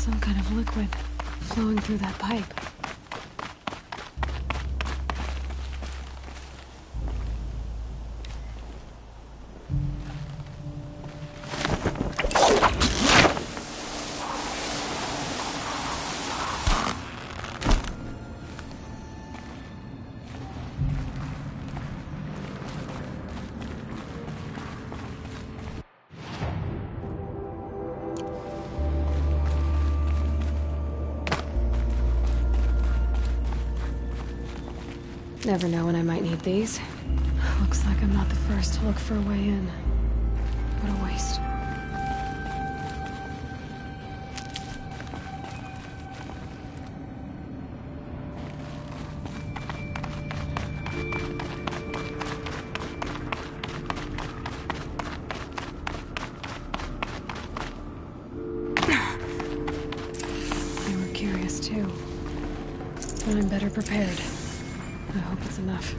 Some kind of liquid flowing through that pipe. Never know when I might need these. Looks like I'm not the first to look for a way in. What a waste. They were curious too. But I'm better prepared. I hope it's enough.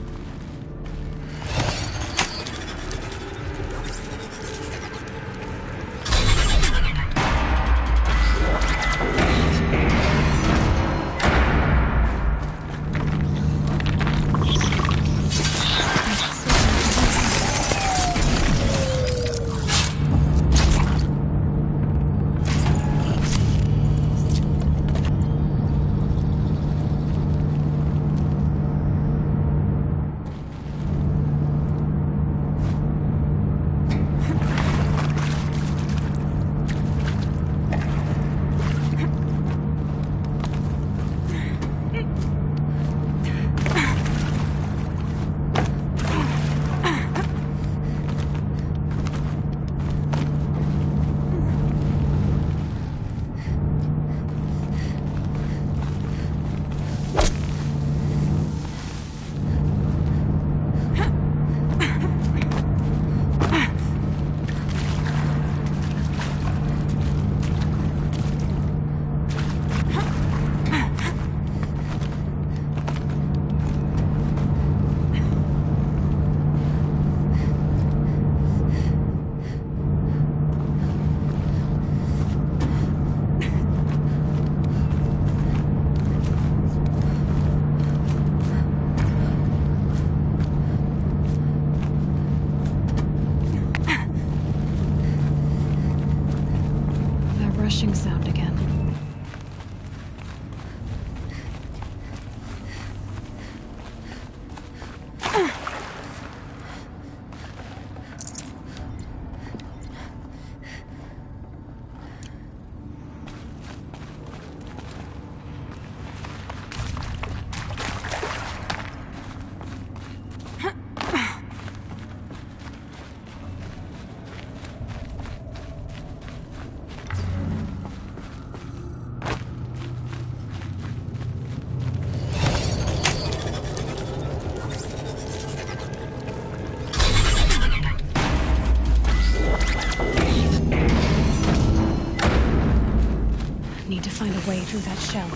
Rushing sound again. Need to find a way through that shell.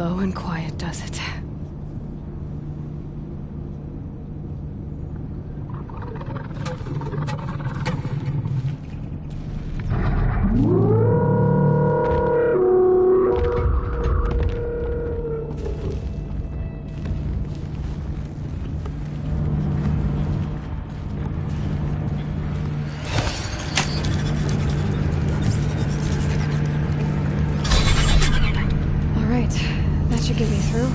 Slow and quiet does it. That should get me through.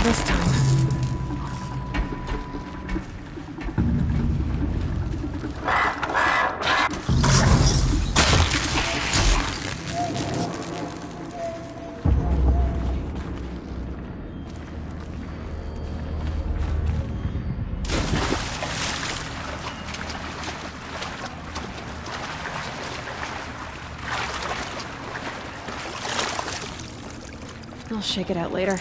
This time. I'll shake it out later.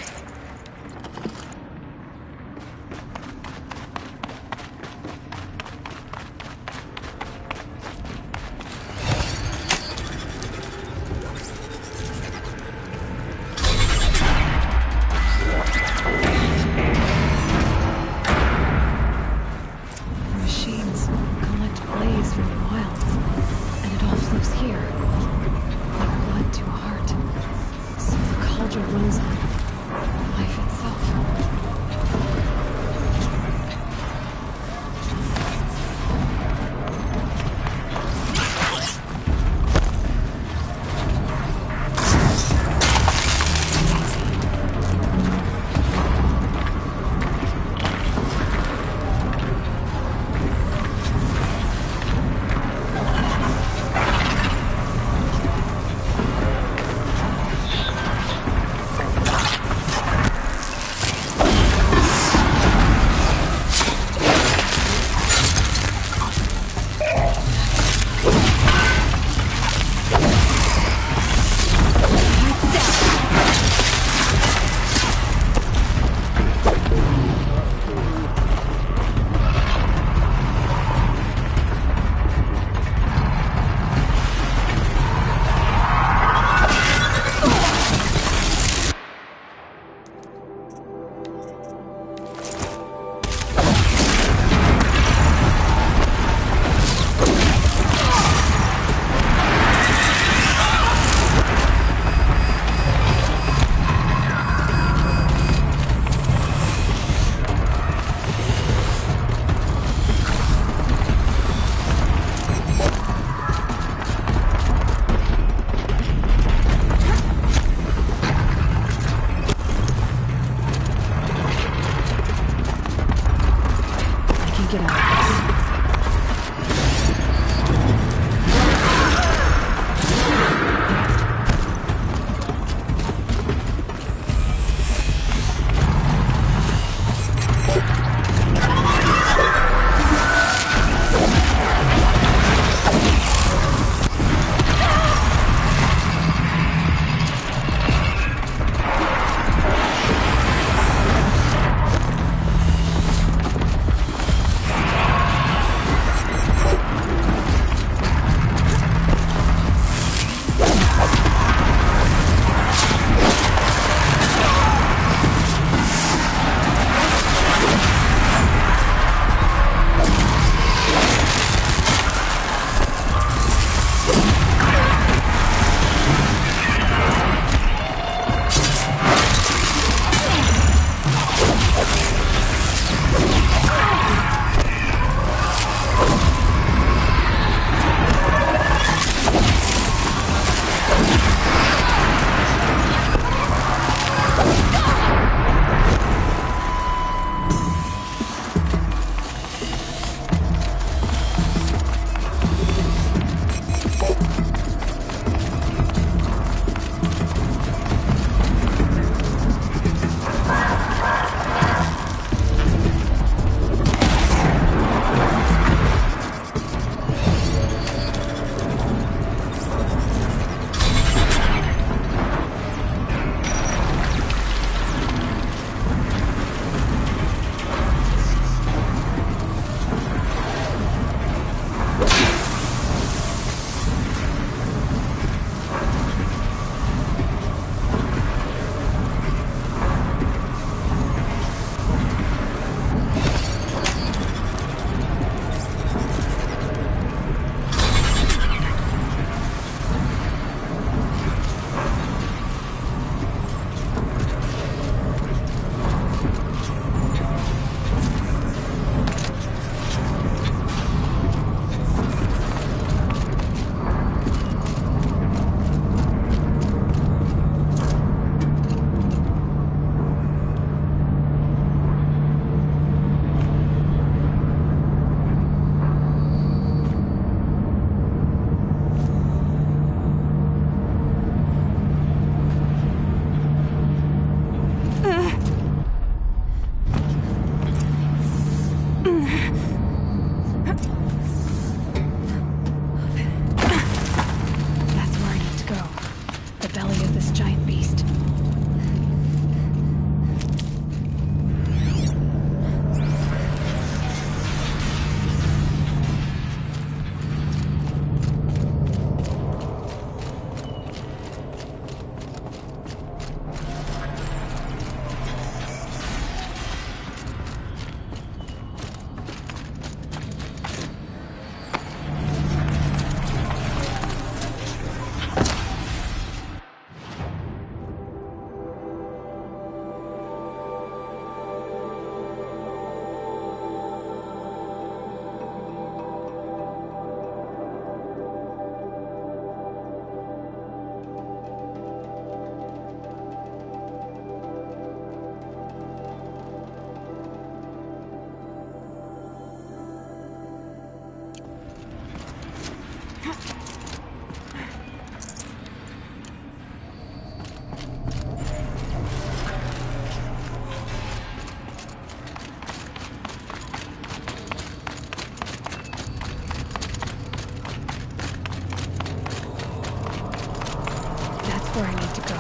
where I need to go.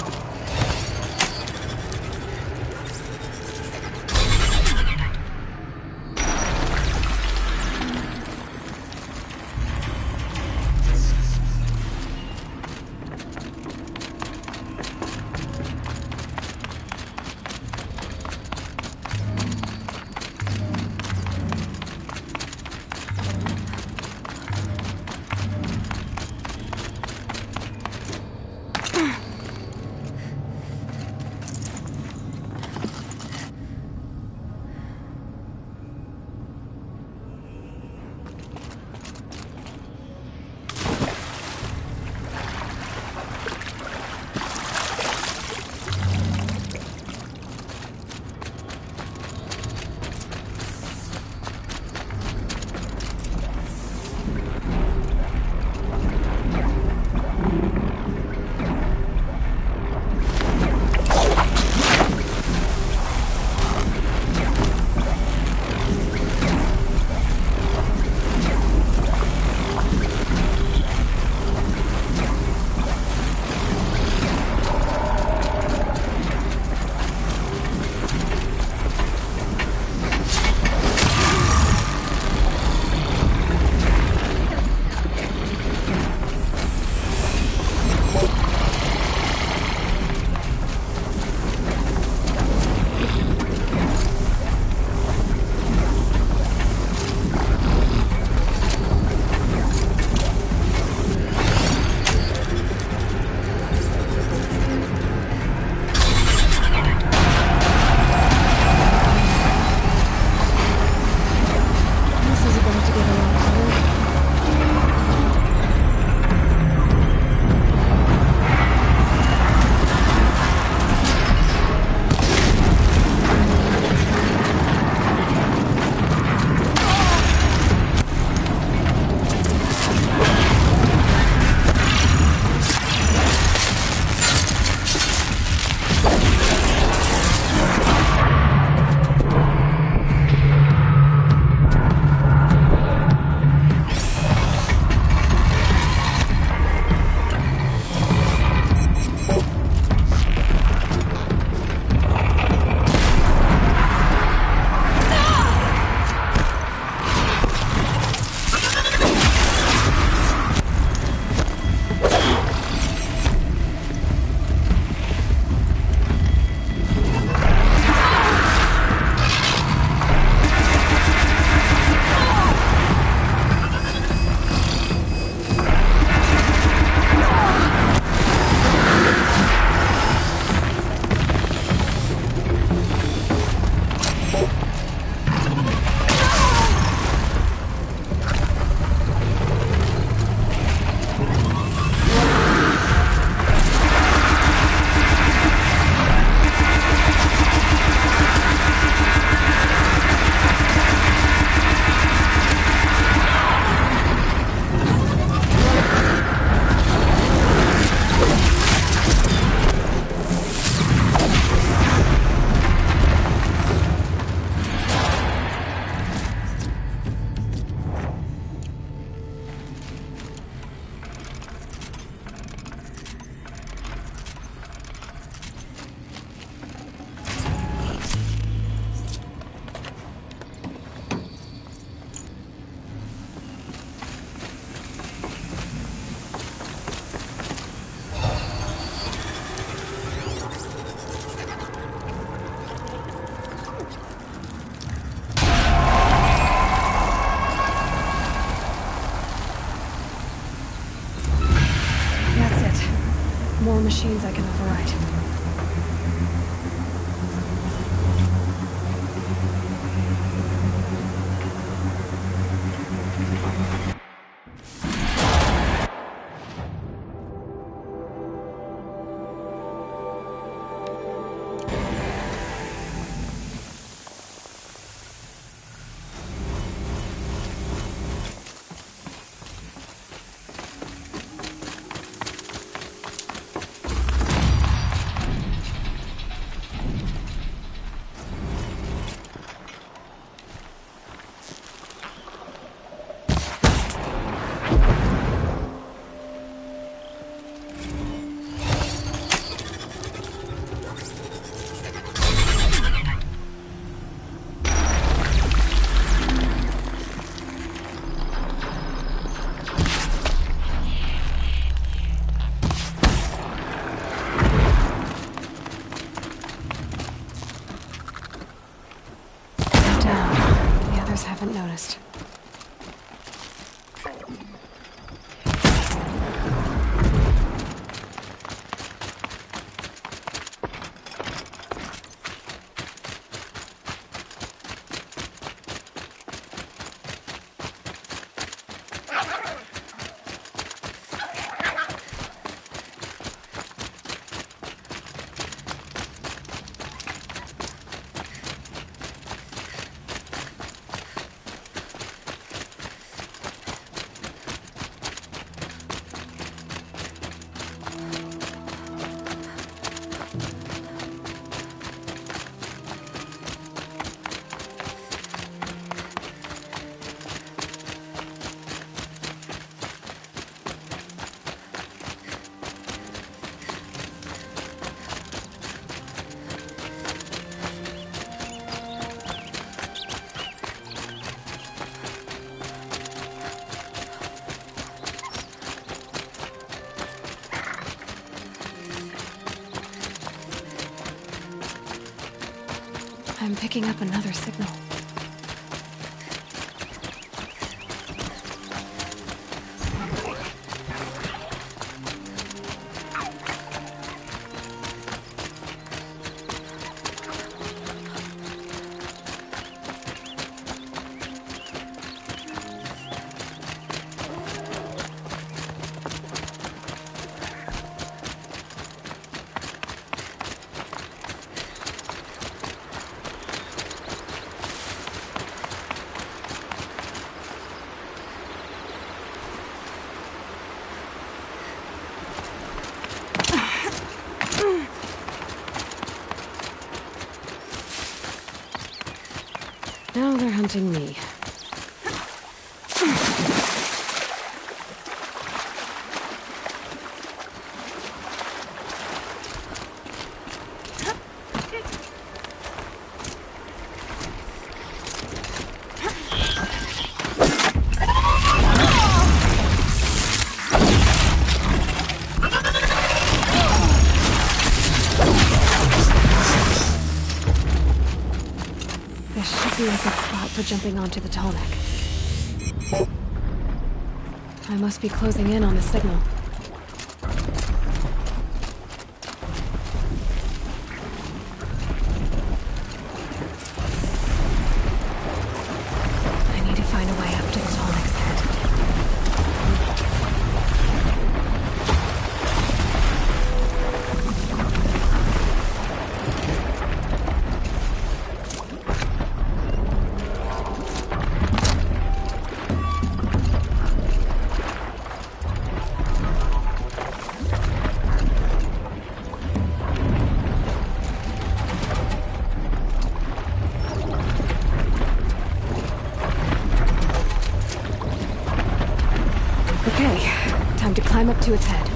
More machines I can override. I'm picking up another signal. Now they're hunting me. This should be a good spot for jumping onto the Tallneck. I must be closing in on the signal. I need to find a way up to the Tallneck's head. Okay, time to climb up to its head.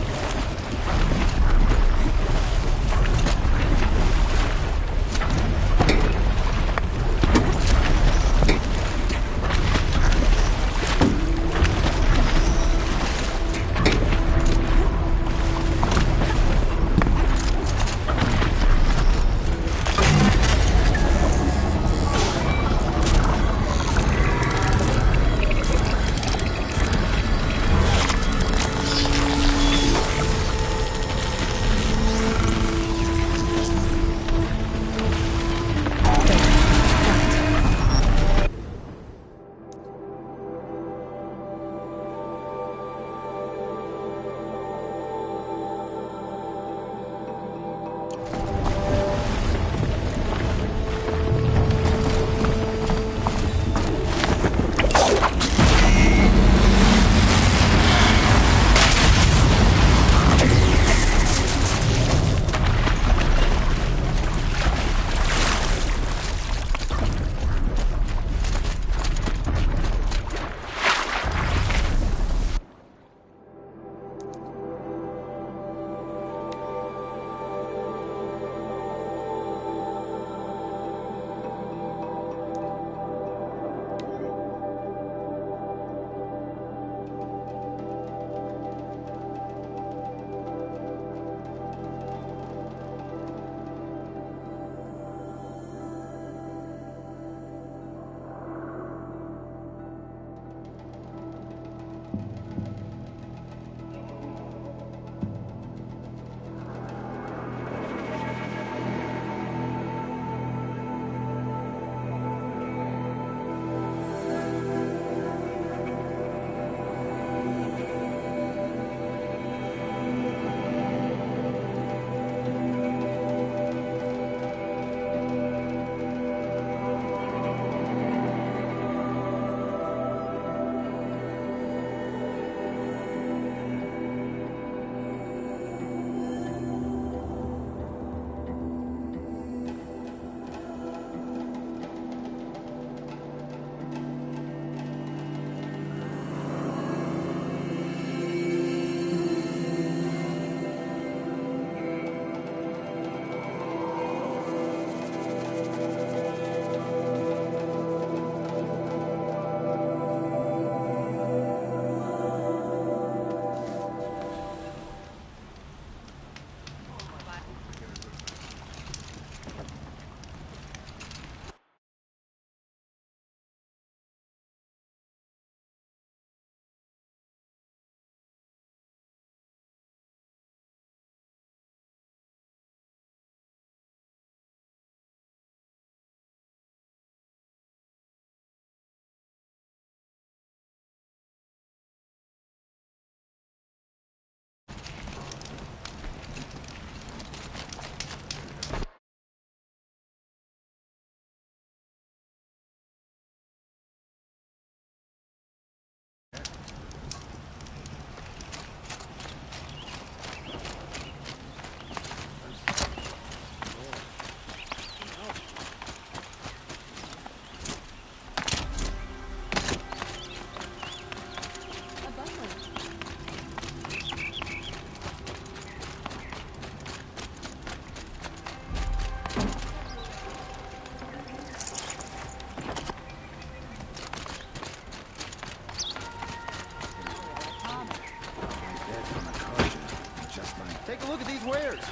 Take a look at these wares.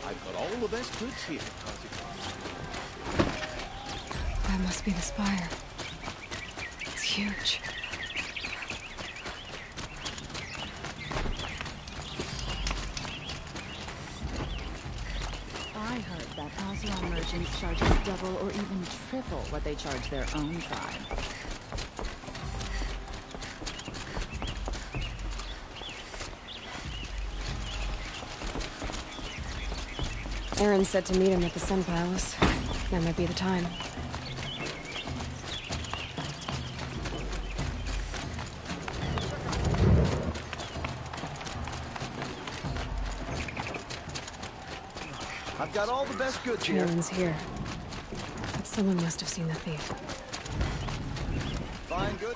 I've got all the best goods here. That must be the spire. It's huge. I heard that Oseram merchants charges double or even triple what they charge their own tribe. Aaron said to meet him at the Sun Palace. That might be the time. I've got all the best goods here. Aaron's here. But someone must have seen the thief. Fine, good.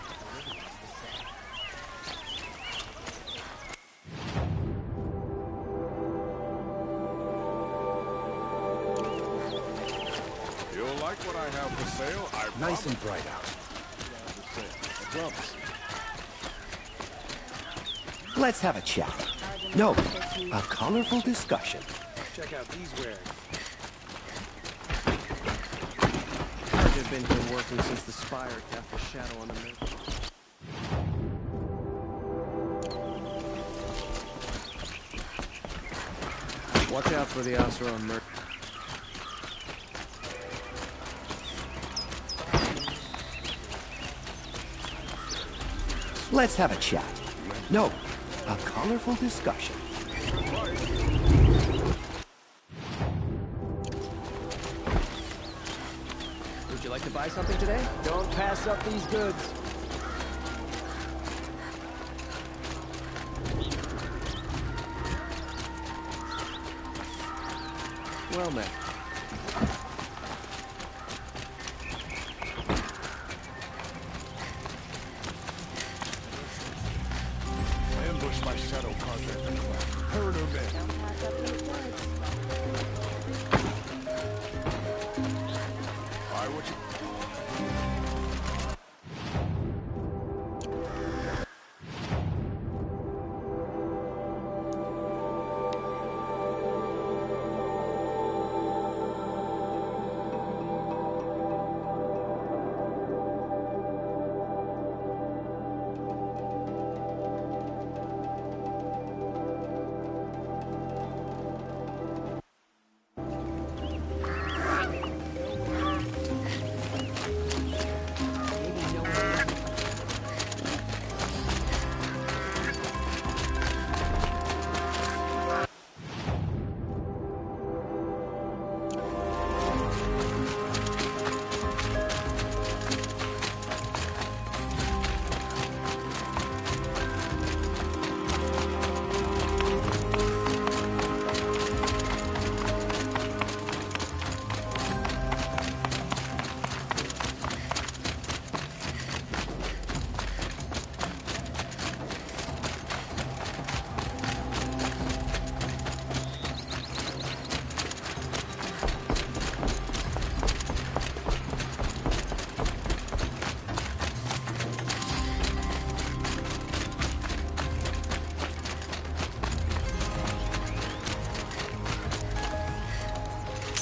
You'll like what I have for sale. Nice and bright out. I promise. Let's have a chat. No, a colorful discussion. Check out these wares. I've been here working since the spire cast a shadow on the moon. Watch out for the Oseram merc. Let's have a chat. No, a colorful discussion. Would you like to buy something today? Don't pass up these goods. Well met. Ambush by shadow content. Heard of it. Don't pass up these goods. Buy what you...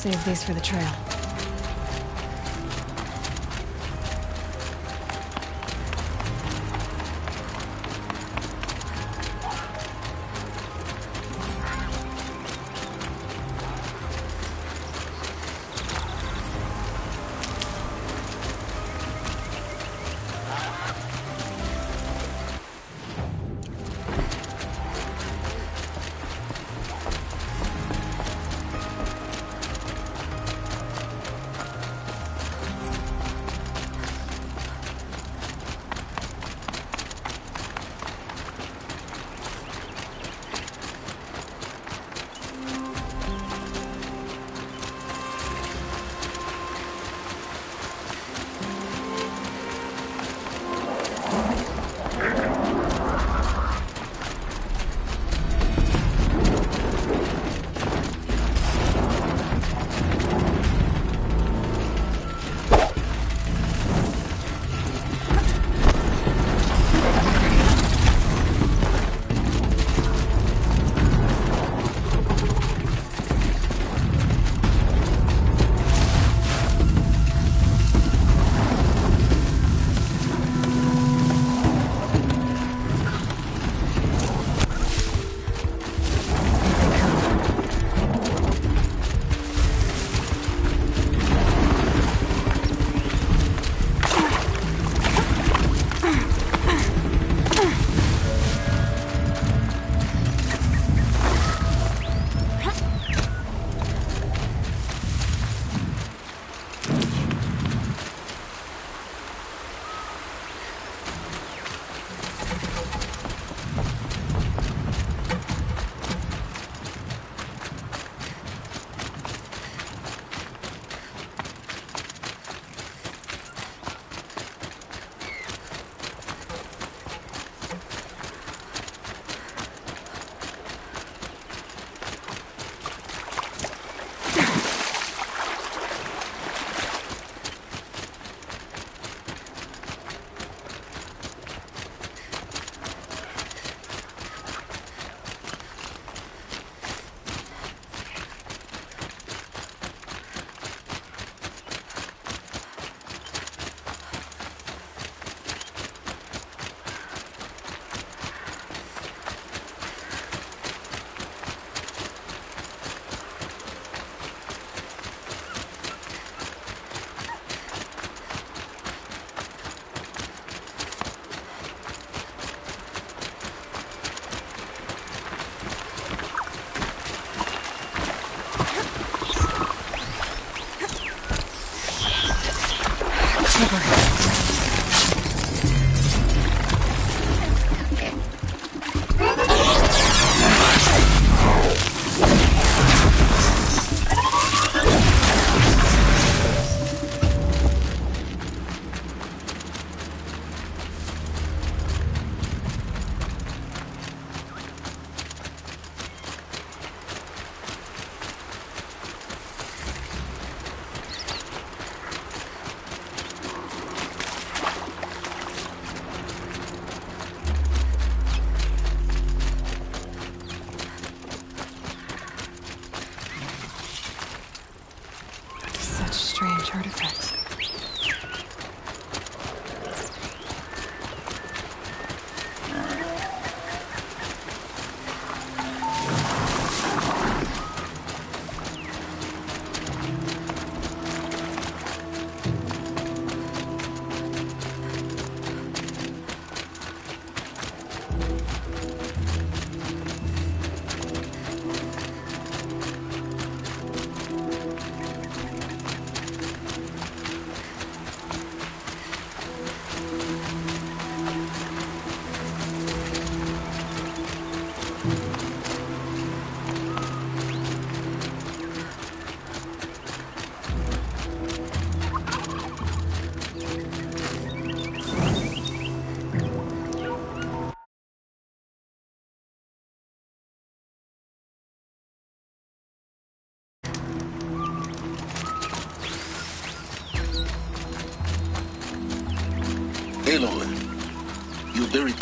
Save these for the trail.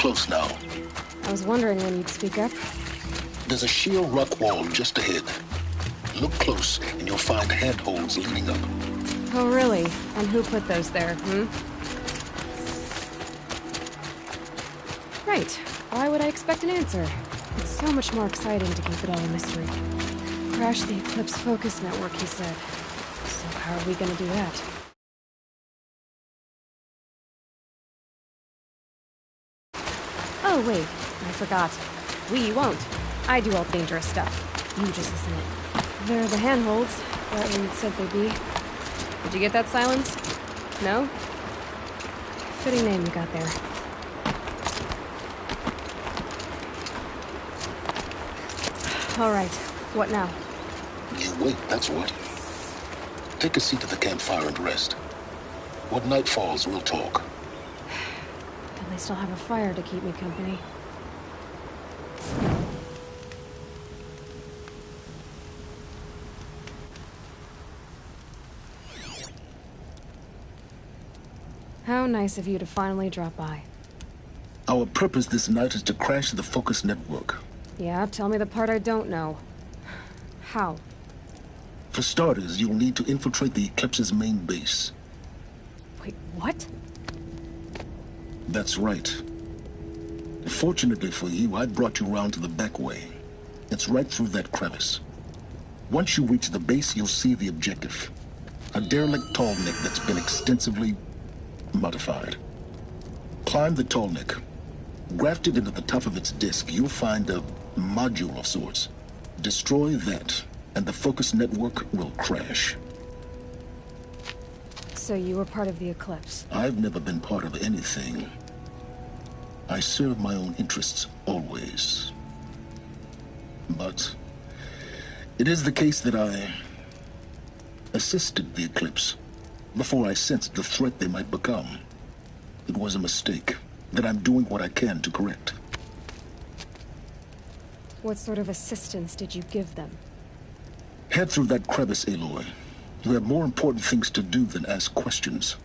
close now. I was wondering when you'd speak up. There's a sheer rock wall just ahead. Look close, and you'll find handholds leading up. Oh, really? And who put those there, Right. Why would I expect an answer? It's so much more exciting to keep it all a mystery. Crash the Eclipse focus network, he said. So how are we gonna do that? Oh, wait. I forgot. We won't. I do all the dangerous stuff. You just listen in. They're the handholds, right where you'd said they'd be. Did you get that, Silence? No? Fitting name you got there. All right. What now? You wait, that's what. Take a seat at the campfire and rest. When night falls, we'll talk. At least I'll have a fire to keep me company. How nice of you to finally drop by. Our purpose this night is to crash the Focus network. Yeah, tell me the part I don't know. How? For starters, you'll need to infiltrate the Eclipse's main base. Wait, what? That's right. Fortunately for you, I brought you round to the back way. It's right through that crevice. Once you reach the base, you'll see the objective. A derelict tall neck that's been extensively modified. Climb the tall neck. Grafted into the top of its disk, you'll find a module of sorts. Destroy that, and the Focus network will crash. So you were part of the Eclipse? I've never been part of anything. I serve my own interests, always. But it is the case that I assisted the Eclipse before I sensed the threat they might become. It was a mistake that I'm doing what I can to correct. What sort of assistance did you give them? Head through that crevice, Aloy. You have more important things to do than ask questions.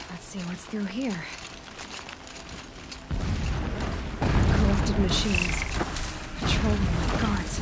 Let's see what's through here. Corrupted machines. Patrolling like guards.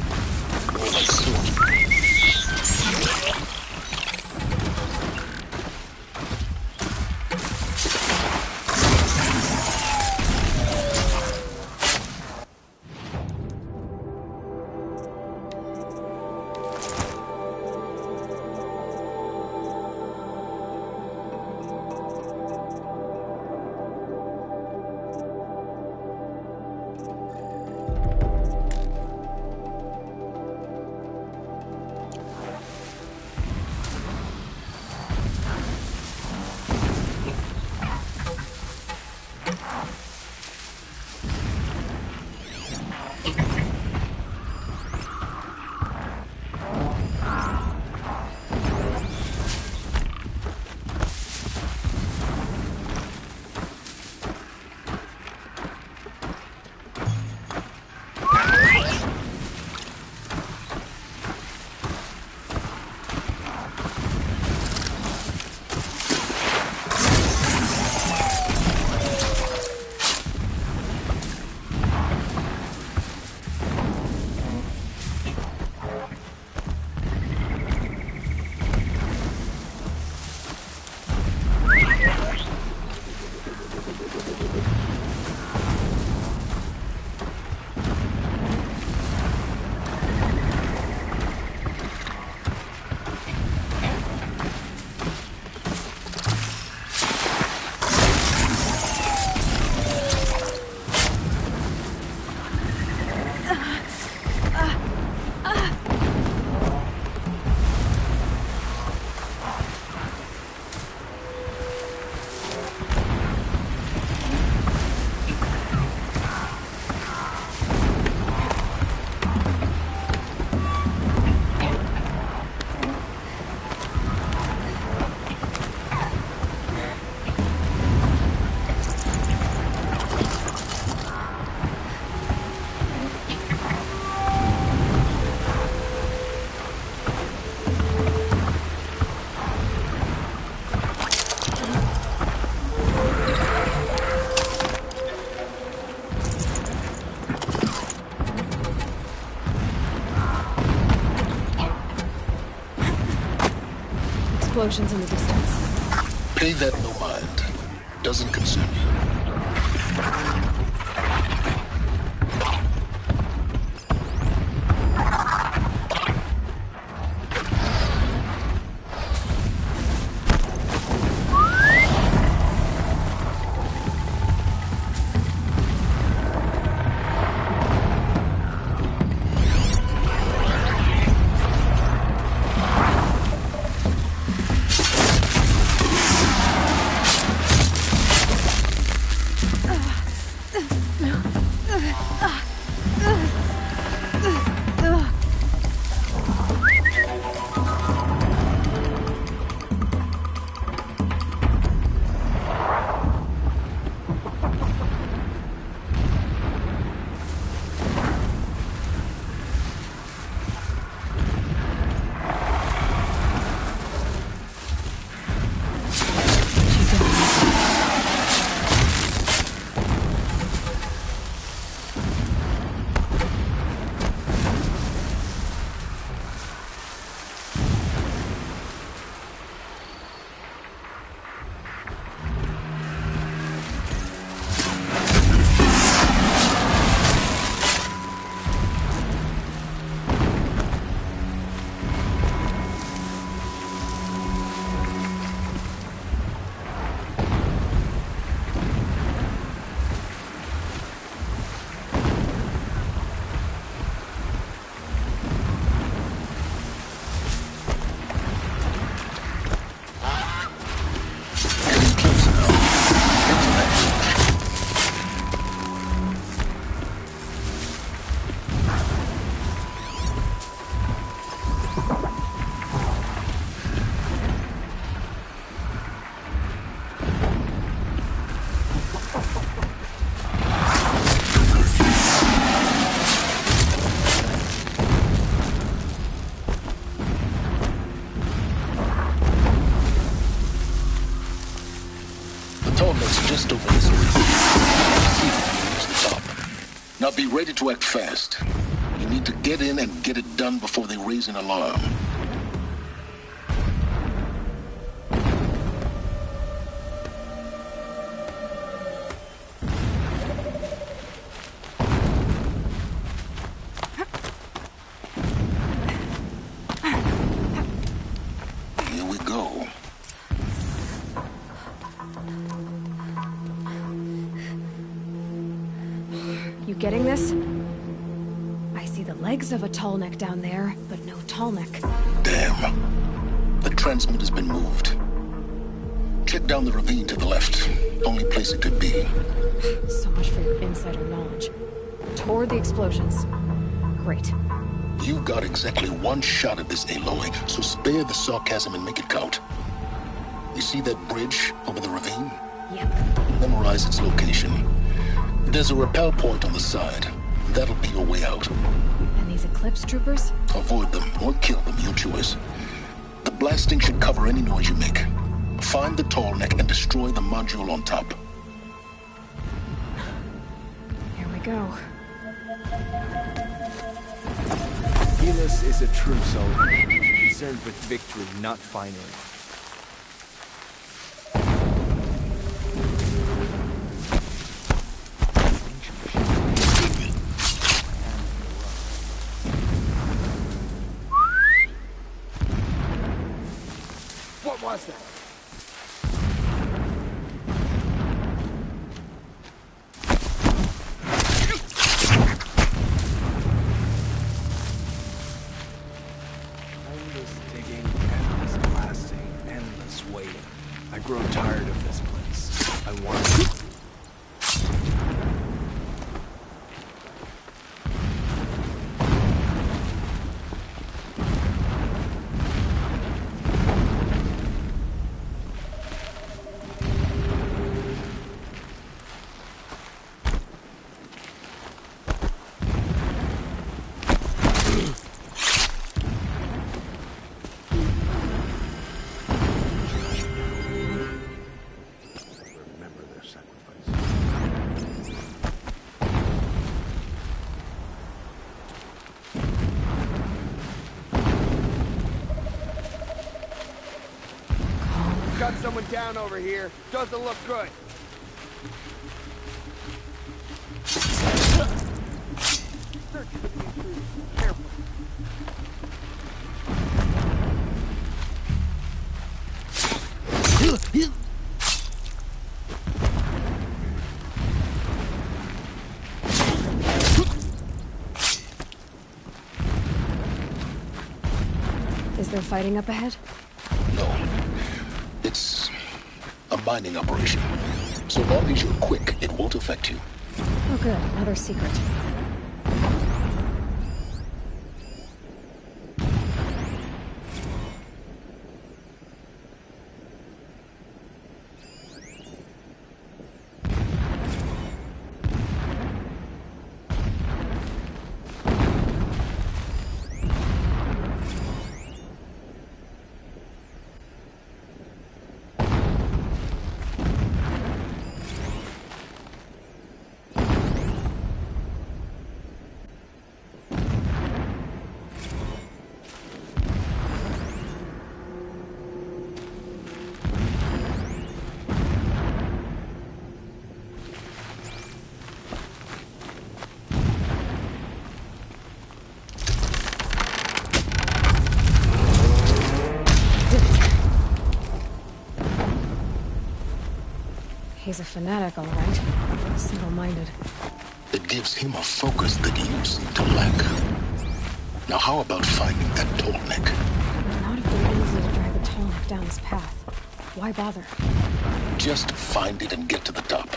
explosions in the distance. Pay that no mind. Doesn't concern you. Just over this way. See the top. Now be ready to act fast. You need to get in and get it done before they raise an alarm. Here we go. You getting this? I see the legs of a Tallneck down there, but no Tallneck. Damn. The transmitter's been moved. Check down the ravine to the left. Only place it could be. So much for your insider knowledge. Toward the explosions. Great. You've got exactly one shot at this, Aloy, so spare the sarcasm and make it count. You see that bridge over the ravine? Yep. Memorize its location. There's a rappel point on the side. That'll be your way out. And these Eclipse troopers? Avoid them or kill them, your choice. The blasting should cover any noise you make. Find the Tallneck and destroy the module on top. Here we go. Venus is a true soldier, concerned with victory, not finery. What was that? Endless digging, endless blasting, endless waiting. I grow tired of this place. I want to... got someone down over here. Doesn't look good. Is there fighting up ahead? No. It's a mining operation. So long as you're quick, it won't affect you. Oh good, another secret. He's a fanatic, all right. Single-minded. It gives him a focus that you seem to lack. Now how about finding that Tolnik? Not if they're easy to drag a Tolnik down his path. Why bother? Just find it and get to the top.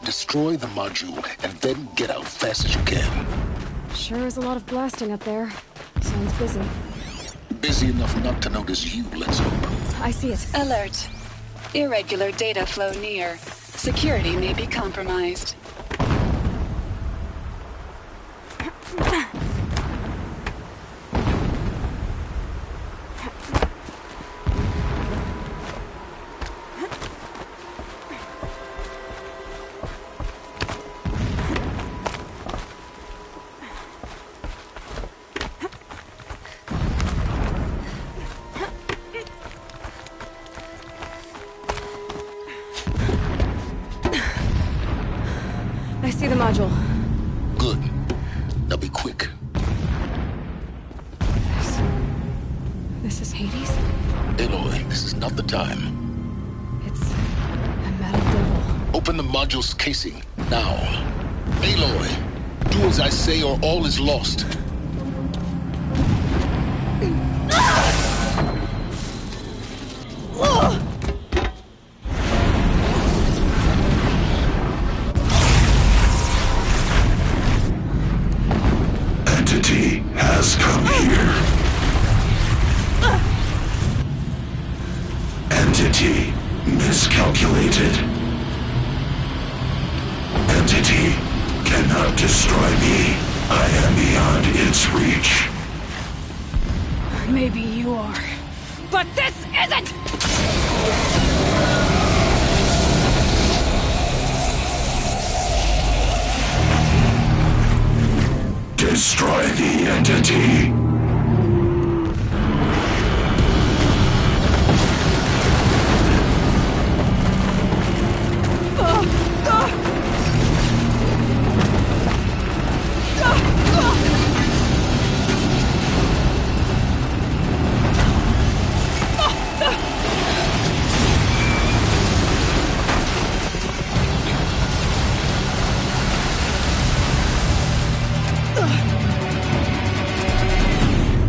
Destroy the module and then get out fast as you can. Sure is a lot of blasting up there. Sounds busy. Busy enough not to notice you, let's hope. I see it. Alert. Irregular data flow near. Security may be compromised. I see the module. Good. Now be quick. This is Hades? Aloy, this is not the time. It's a metal devil. Open the module's casing, now. Aloy, do as I say or all is lost. Entity has come here. Entity miscalculated. Entity cannot destroy me. I am beyond its reach. Maybe you are. But this isn't! Destroy the entity.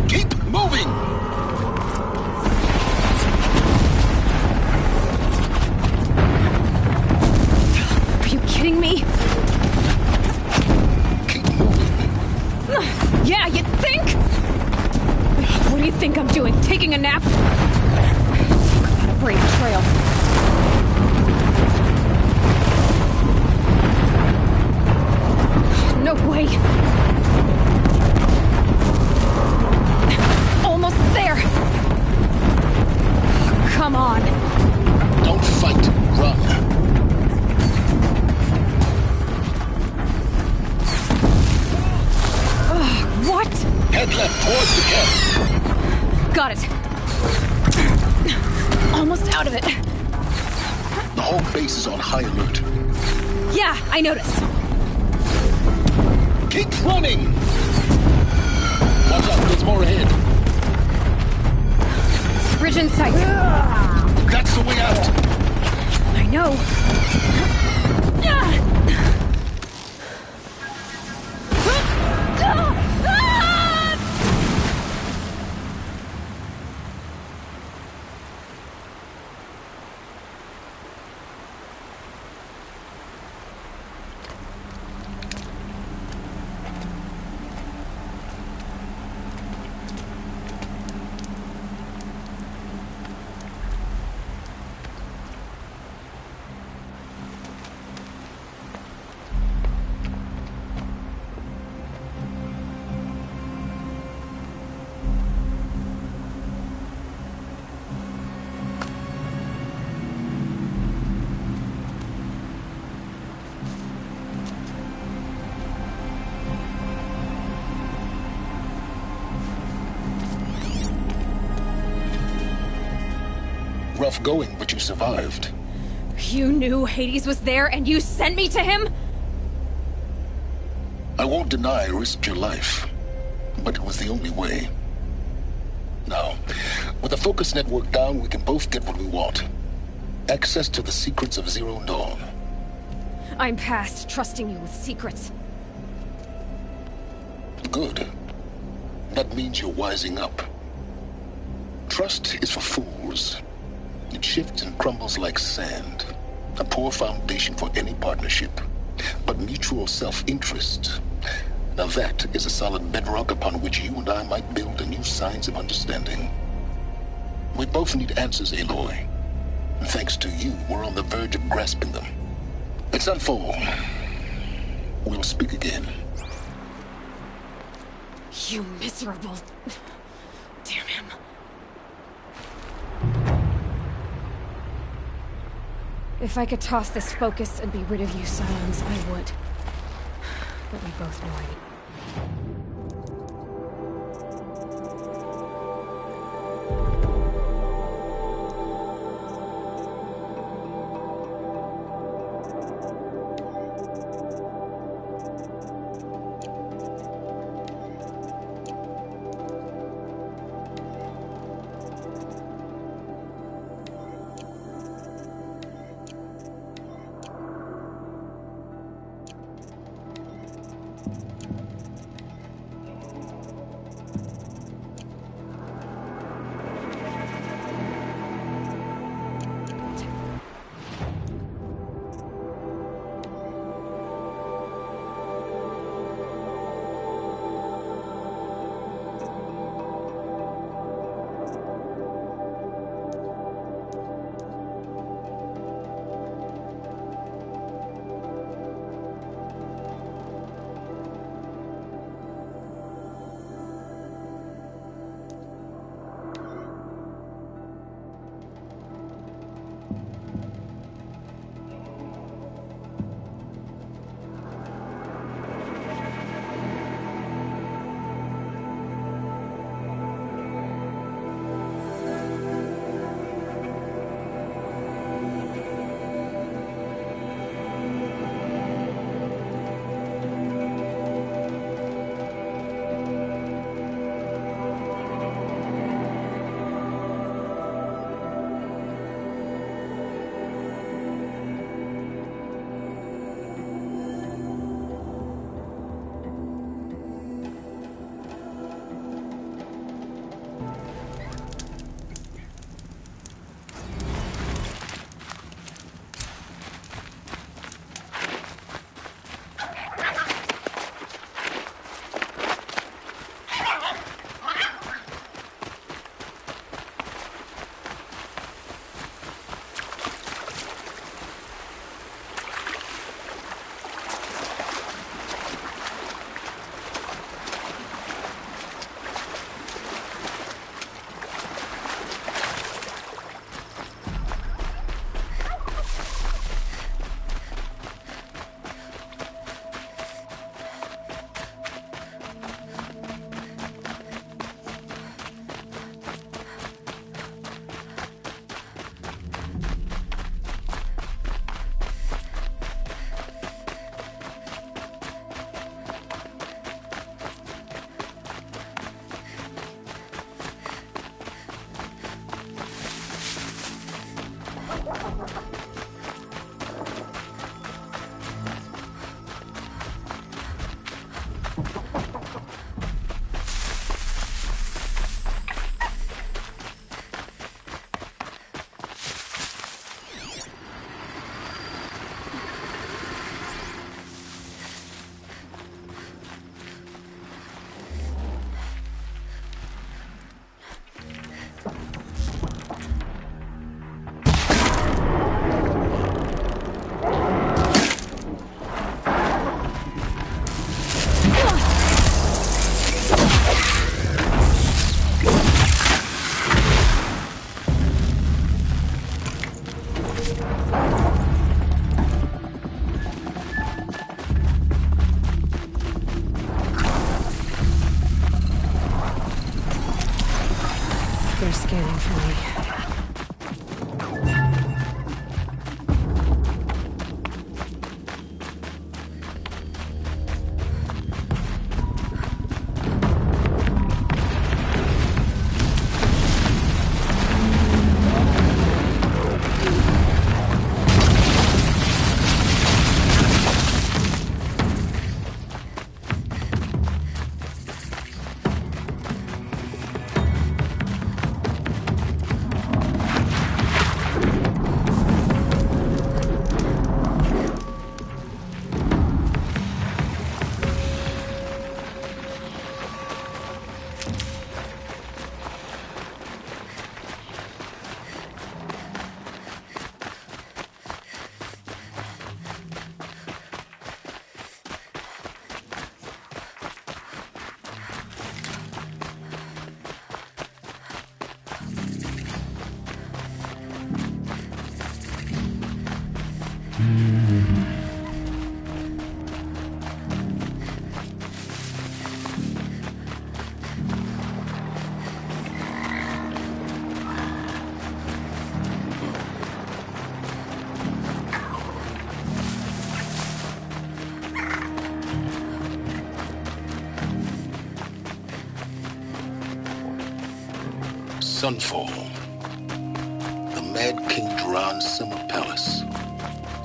Keep moving! Are you kidding me? Keep moving. Yeah, you think? What do you think I'm doing? Taking a nap? Got a brave trail. No way. Almost there. Come on. Don't fight, run. What? Head left towards the camp. Got it. almost out of it. The whole base is on high alert. Yeah, I noticed. Keep running! Watch out, there's more ahead. Bridge in sight. That's the way out. I know. Rough going, but you survived. You knew Hades was there and you sent me to him? I won't deny I risked your life, but it was the only way. Now, with the focus network down, we can both get what we want. Access to the secrets of Zero Dawn. I'm past trusting you with secrets. Good. That means you're wising up. Trust is for fools. It shifts and crumbles like sand. A poor foundation for any partnership. But mutual self-interest, now that is a solid bedrock upon which you and I might build a new science of understanding. We both need answers, Aloy. And thanks to you, we're on the verge of grasping them. Let's unfold. We'll speak again. You miserable... Damn him. If I could toss this focus and be rid of you, Scions, I would. But we both know I... They're scanning for me. Sunfall. The Mad King Duran Simmer Palace.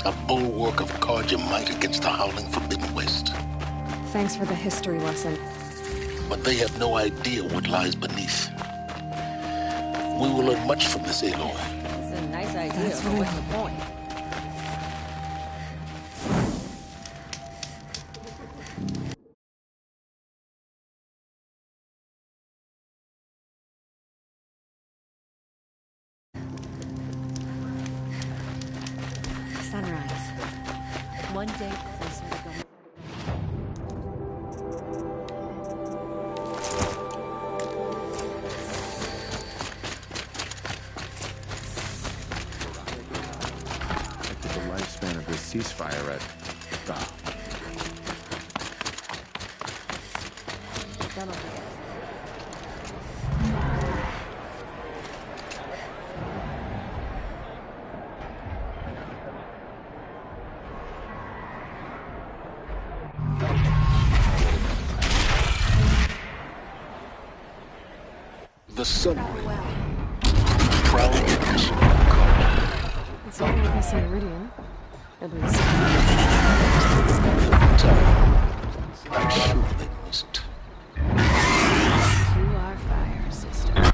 A bulwark of Carja might against the howling Forbidden West. Thanks for the history lesson. But they have no idea what lies beneath. We will learn much from this Aloy. It's a nice idea, That's but what what's I- the point? Sunrise. One day closer to going. I put the lifespan of this ceasefire at... That'll be it. The Sun Ring. Proud tradition of Carja. It's all like this in Meridian. At least. I'm sure they mustn't. To our fire, sister.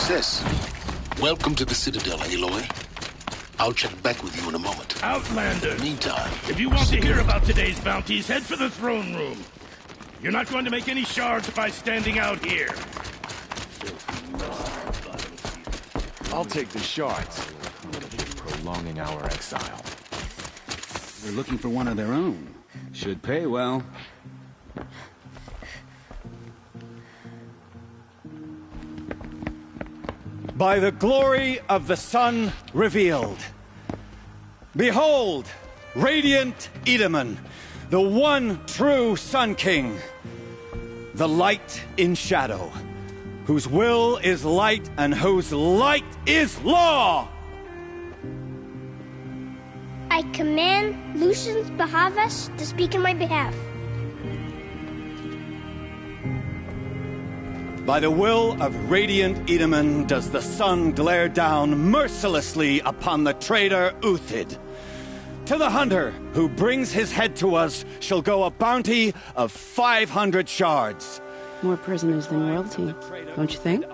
Success. Welcome to the Citadel, Aloy. I'll check back with you in a moment. Outlander! Meantime... If you want to hear about today's bounties, head for the throne room. You're not going to make any shards by standing out here. I'll take the shards. Prolonging our exile. They're looking for one of their own. Should pay well. By the glory of the sun revealed. Behold, radiant Edaman, the one true Sun King. The light in shadow, whose will is light and whose light is law! I command Lucius Bahavas to speak in my behalf. By the will of radiant Edaman does the sun glare down mercilessly upon the traitor Uthid. To the hunter who brings his head to us shall go a bounty of 500 shards. More prisoners than royalty, don't you think?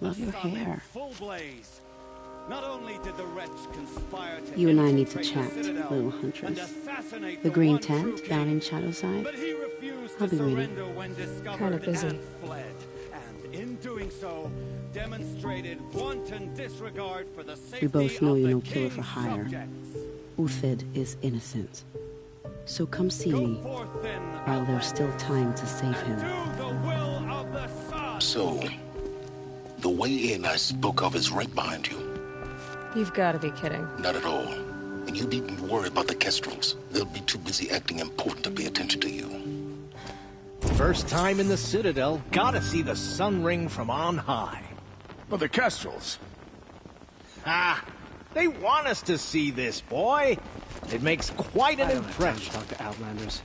Love your hair. You and I need to chat, little huntress. The green tent down in Shadowside. I'll be waiting. Kind of busy. And in doing so, demonstrated wanton disregard for the safety We both know of you're the no killer for king's hire. subjects. Uthid is innocent. So come see me while there's still time to save him. So, the way in I spoke of is right behind you. You've got to be kidding. Not at all. And you needn't worry about the Kestrels. They'll be too busy acting important to pay attention to you. First time in the Citadel, gotta see the sun ring from on high. But the Kestrels. Ah, they want us to see this, boy. It makes quite an impression. Talk to Outlanders.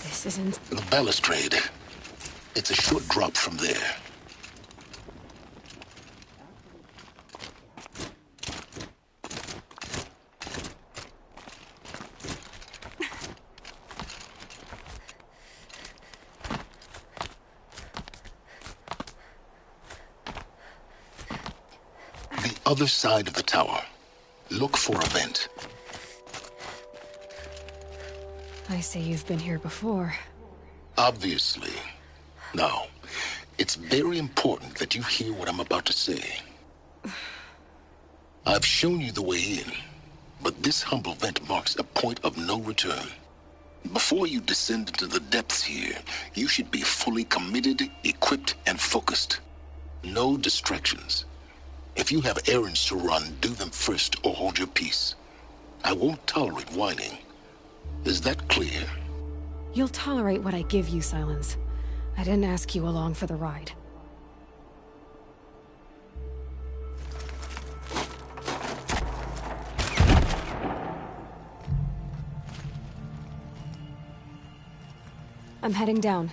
This isn't... The balustrade. It's a short drop from there. Other side of the tower. Look for a vent. I say you've been here before. Obviously. Now, it's very important that you hear what I'm about to say. I've shown you the way in, but this humble vent marks a point of no return. Before you descend into the depths here, you should be fully committed, equipped, and focused. No distractions. If you have errands to run, do them first or hold your peace. I won't tolerate whining. Is that clear? You'll tolerate what I give you, Silence. I didn't ask you along for the ride. I'm heading down.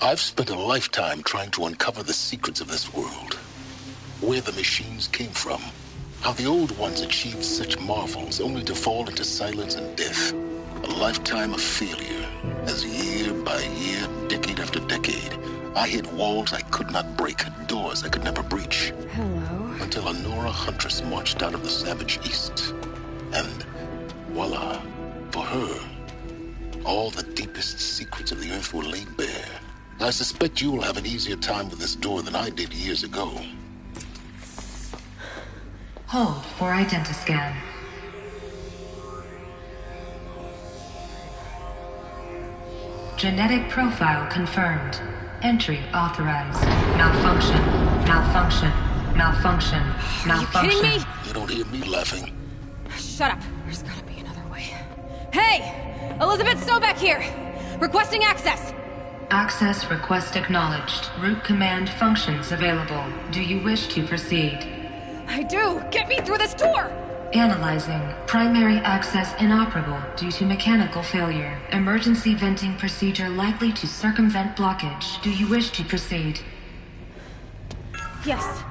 I've spent a lifetime trying to uncover the secrets of this world. Where the machines came from. How the old ones achieved such marvels only to fall into silence and death. A lifetime of failure, as year by year, decade after decade, I hit walls I could not break, doors I could never breach. Hello. Until a Nora huntress marched out of the savage east. And voila, for her, all the deepest secrets of the earth were laid bare. I suspect you'll have an easier time with this door than I did years ago. Hold for identiscan. Genetic profile confirmed. Entry authorized. Malfunction. Malfunction. Malfunction. Malfunction. Are you kidding me? You don't hear me laughing. Shut up. There's gotta be another way. Hey! Elizabeth Sobek here! Requesting access! Access request acknowledged. Root command functions available. Do you wish to proceed? I do! Get me through this door! Analyzing. Primary access inoperable due to mechanical failure. Emergency venting procedure likely to circumvent blockage. Do you wish to proceed? Yes.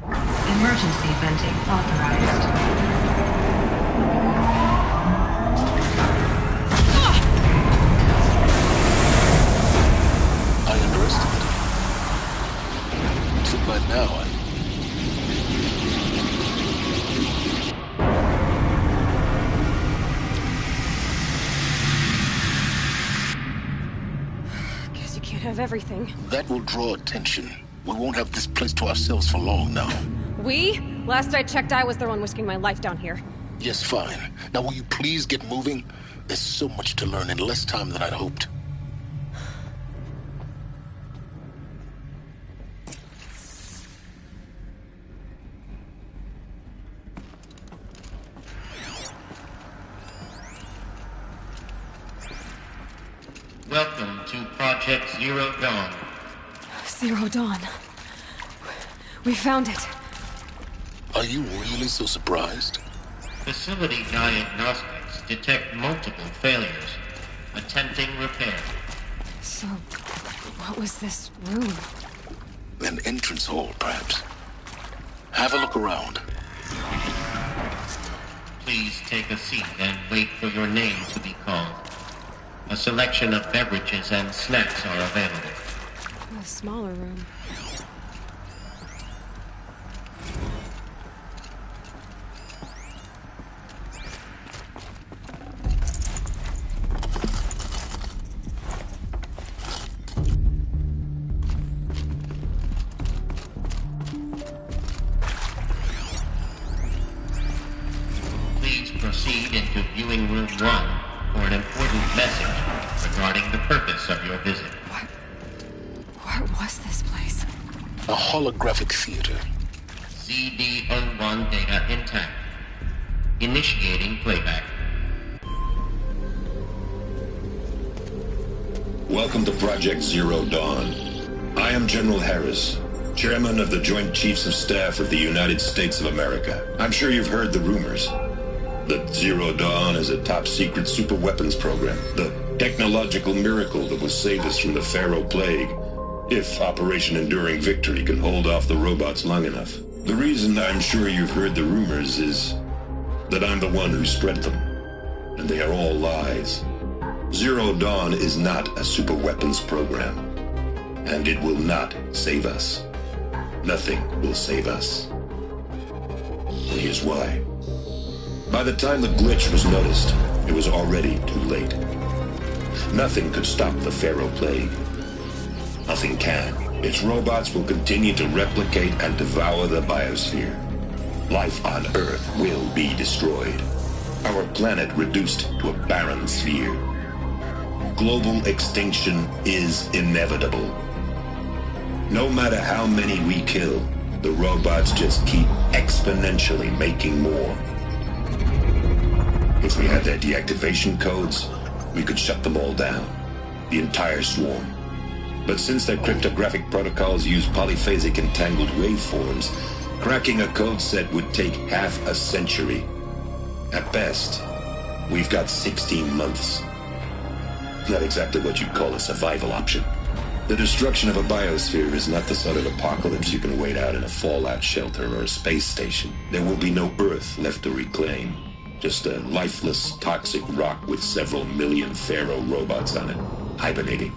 Emergency venting authorized. I underestimated Can't have everything. That will draw attention. We won't have this place to ourselves for long now. We? Last I checked, I was the one risking my life down here. Yes, fine. Now will you please get moving? There's so much to learn in less time than I'd hoped. Welcome to Project Zero Dawn. Zero Dawn. We found it. Are you really so surprised? Facility diagnostics detect multiple failures. Attempting repair. So, what was this room? An entrance hall, perhaps. Have a look around. Please take a seat and wait for your name to be called. A selection of beverages and snacks are available. A smaller room. Please proceed into viewing room 1 for an important message regarding the purpose of your visit. What was this place? A holographic theater. CD01 data intact. Initiating playback. Welcome to Project Zero Dawn. I am General Harris, Chairman of the Joint Chiefs of Staff of the United States of America. I'm sure you've heard the rumors that Zero Dawn is a top-secret super-weapons program, the technological miracle that will save us from the Pharaoh Plague, if Operation Enduring Victory can hold off the robots long enough. The reason I'm sure you've heard the rumors is that I'm the one who spread them, and they are all lies. Zero Dawn is not a super-weapons program, and it will not save us. Nothing will save us. Here's why. By the time the glitch was noticed, it was already too late. Nothing could stop the Pharaoh Plague. Nothing can. Its robots will continue to replicate and devour the biosphere. Life on Earth will be destroyed. Our planet reduced to a barren sphere. Global extinction is inevitable. No matter how many we kill, the robots just keep exponentially making more. If we had their deactivation codes, we could shut them all down. The entire swarm. But since their cryptographic protocols use polyphasic entangled waveforms, cracking a code set would take half a century. At best, we've got 16 months. Not exactly what you'd call a survival option. The destruction of a biosphere is not the sort of apocalypse you can wait out in a fallout shelter or a space station. There will be no Earth left to reclaim. Just a lifeless, toxic rock with several million Pharaoh robots on it, hibernating,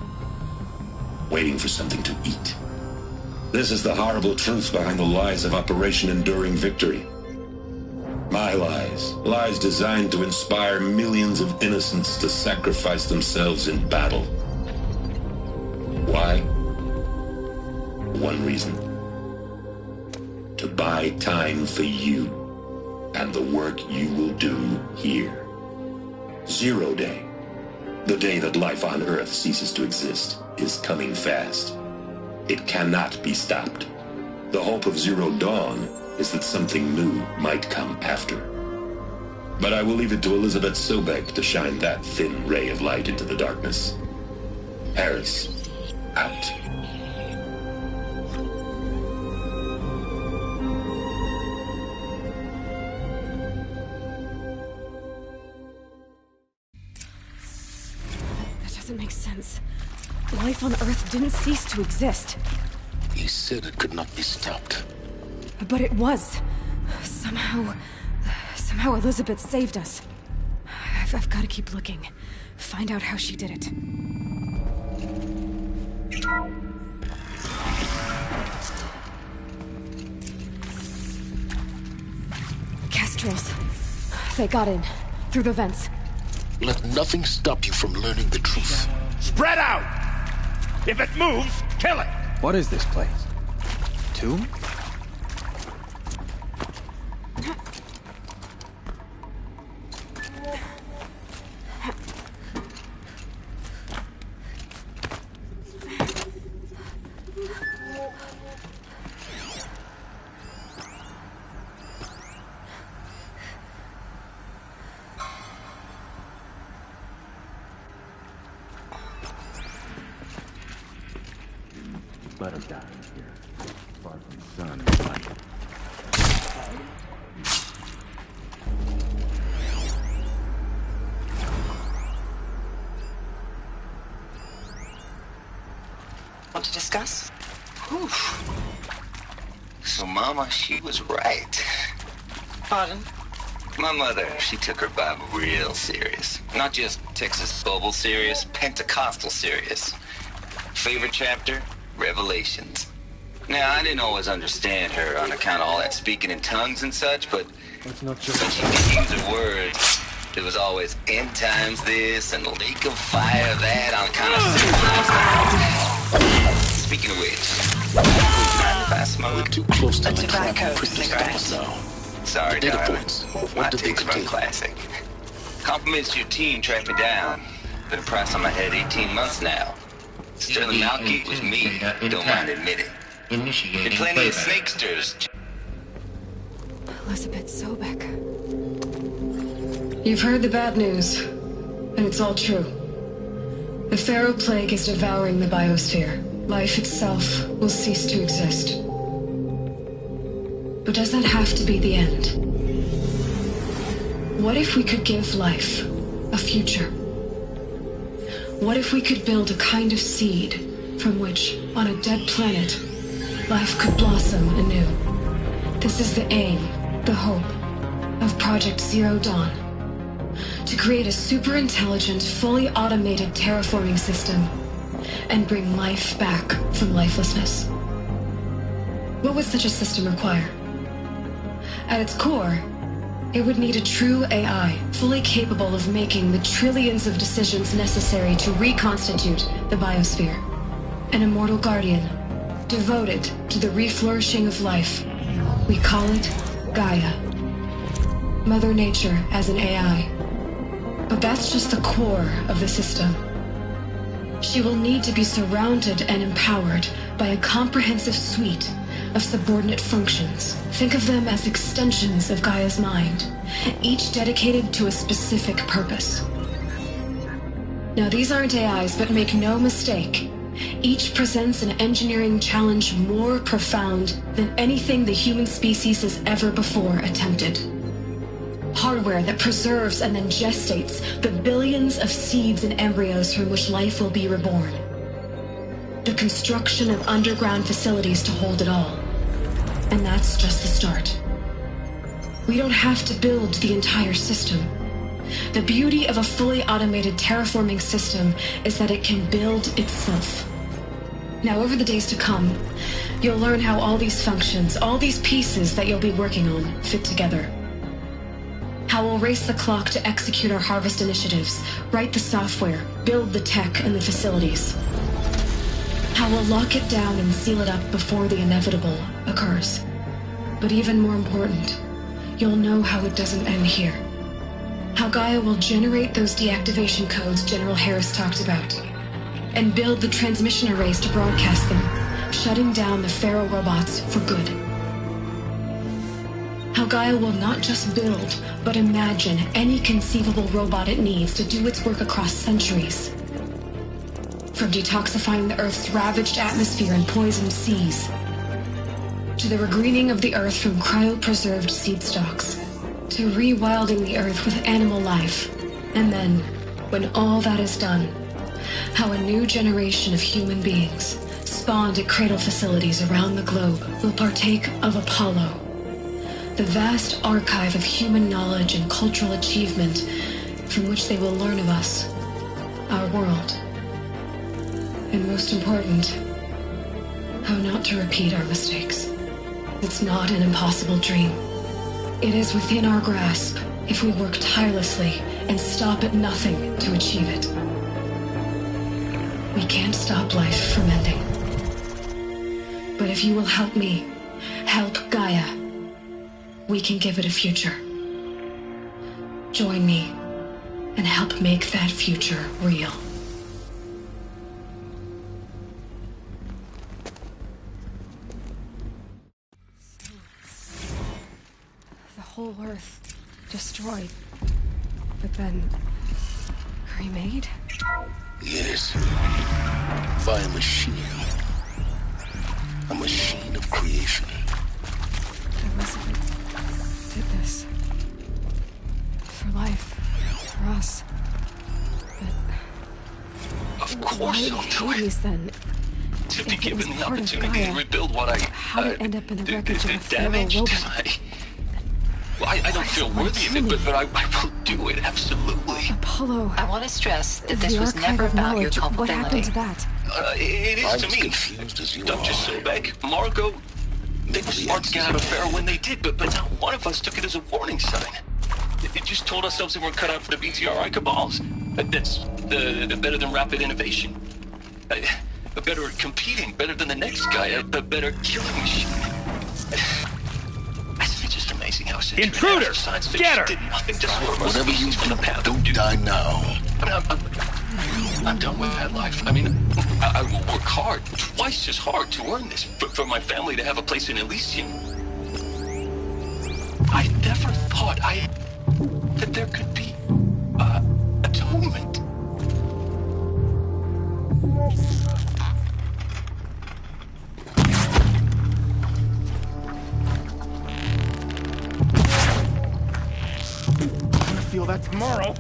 waiting for something to eat. This is the horrible truth behind the lies of Operation Enduring Victory. My lies. Lies designed to inspire millions of innocents to sacrifice themselves in battle. Why? One reason. To buy time for you and the work you will do here. Zero Day, the day that life on Earth ceases to exist, is coming fast. It cannot be stopped. The hope of Zero Dawn is that something new might come after. But I will leave it to Elizabeth Sobek to shine that thin ray of light into the darkness. Harris, out. Doesn't make sense. Life on Earth didn't cease to exist. He said it could not be stopped. But it was. Somehow Elizabeth saved us. I've got to keep looking. Find out how she did it. Kestrels. They got in. Through the vents. Let nothing stop you from learning the truth. Spread out! If it moves, kill it! What is this place? Tomb? Better die here. Far from sun and light. Want to discuss? Whew. So, Mama, she was right. Pardon? My mother, she took her Bible real serious. Not just Texas Bible serious, Pentecostal serious. Favorite chapter? Revelations. Now, I didn't always understand her on account of all that speaking in tongues and such, but when she did use her words, it was always end times this and lake of fire that on kind of simple. Speaking of which, mind if I smoke? We're too close to a tobacco cigarettes now. Sorry, Data darling. points. My What did they takes run contain? classic. Compliments to your team tracked me down. Been a price on my head 18 months now. Sterling Malkeith was me, don't mind admitting. Been plenty of snakesters. Elizabeth Sobek. You've heard the bad news, and it's all true. The Pharaoh Plague is devouring the biosphere. Life itself will cease to exist. But does that have to be the end? What if we could give life a future? What if we could build a kind of seed from which, on a dead planet, life could blossom anew? This is the aim, the hope, of Project Zero Dawn. To create a super-intelligent, fully automated terraforming system and bring life back from lifelessness. What would such a system require? At its core, it would need a true AI, fully capable of making the trillions of decisions necessary to reconstitute the biosphere. An immortal guardian, devoted to the reflourishing of life. We call it Gaia. Mother Nature as an AI. But that's just the core of the system. She will need to be surrounded and empowered by a comprehensive suite of subordinate functions. Think of them as extensions of Gaia's mind, each dedicated to a specific purpose. Now, these aren't AIs, but make no mistake, each presents an engineering challenge more profound than anything the human species has ever before attempted. Hardware that preserves and then gestates the billions of seeds and embryos from which life will be reborn. The construction of underground facilities to hold it all. And that's just the start. We don't have to build the entire system. The beauty of a fully automated terraforming system is that it can build itself. Now, over the days to come, you'll learn how all these functions, all these pieces that you'll be working on, fit together. How we'll race the clock to execute our harvest initiatives, write the software, build the tech and the facilities. How we'll lock it down and seal it up before the inevitable occurs. But even more important, you'll know how it doesn't end here. How Gaia will generate those deactivation codes General Harris talked about, and build the transmission arrays to broadcast them, shutting down the Pharaoh robots for good. How Gaia will not just build, but imagine any conceivable robot it needs to do its work across centuries. From detoxifying the Earth's ravaged atmosphere and poisoned seas, to the regreening of the Earth from cryopreserved seed stalks, to rewilding the Earth with animal life. And then, when all that is done, how a new generation of human beings, spawned at cradle facilities around the globe, will partake of Apollo, the vast archive of human knowledge and cultural achievement from which they will learn of us, our world. And most important, how not to repeat our mistakes. It's not an impossible dream. It is within our grasp if we work tirelessly and stop at nothing to achieve it. We can't stop life from ending. But if you will help me, help Gaia, we can give it a future. Join me and help make that future real. The whole Earth destroyed, but then remade? Yes. By a machine. A machine of creation. Elizabeth did this. For life. For us. But of course why I'll do Hades, it. then? To be given the opportunity to rebuild what I... How did it end up in the wreckage of a feral damaged? robot? Well, I don't feel worthy of it, but I will do it, absolutely. Apollo. I want to stress that this the was archive never of about your knowledge. What culpability. happened to that? It is I'm to as me. confused as you Dr. are. Sobek, Margot, they were smart to get out of Pharaoh when they did, but not one of us took it as a warning sign. It just told ourselves that we're cut out for the BTRI cabals. That's the better than rapid innovation. Better at competing, better than the next guy, a better killing machine. It's just amazing how Intruder! Science Get her! did nothing to swerve our Whatever you species from the path. don't die now. I'm done with that life. I mean, I will work hard, twice as hard to earn this, for my family to have a place in Elysium. I never thought that there could be atonement. I'm gonna feel that tomorrow.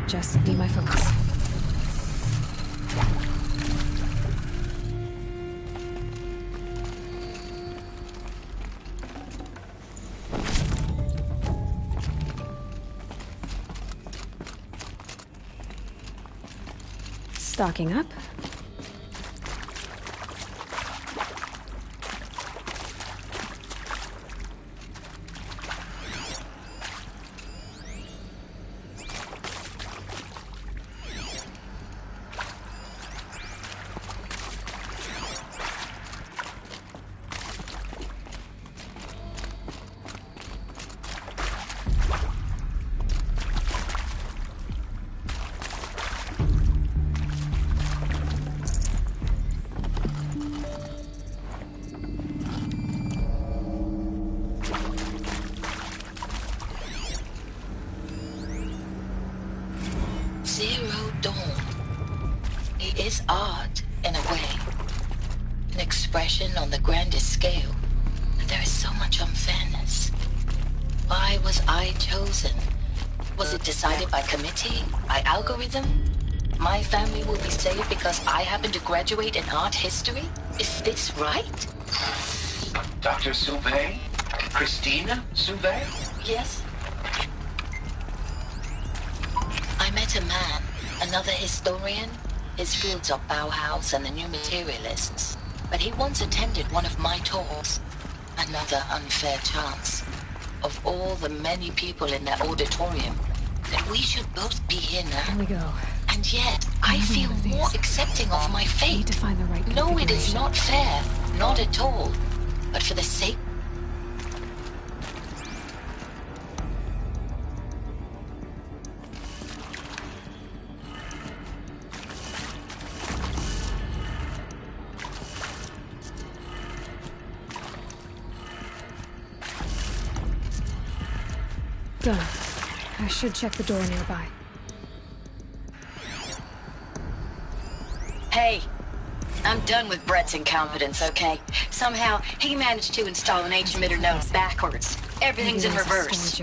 Just need my focus. Stocking up. Zero Dawn. It is art, in a way. An expression on the grandest scale. But there is so much unfairness. Why was I chosen? Was it decided by committee? By algorithm? My family will be saved because I happen to graduate in art history? Is this right? Dr. Sauvé? Christina Sauvé? Yes. I met a man, another historian. His fields are Bauhaus and the New Materialists. But he once attended one of my talks. Another unfair chance. Of all the many people in that auditorium, that we should both be here now. Here we go. And yet, I feel more accepting of my fate. Need to find the right No, it is configuration. not fair. Not at all. But for the sake... Done. I should check the door nearby. Hey, I'm done with Brett's incompetence, okay? Somehow, he managed to install an H-emitter node backwards. Everything's in reverse.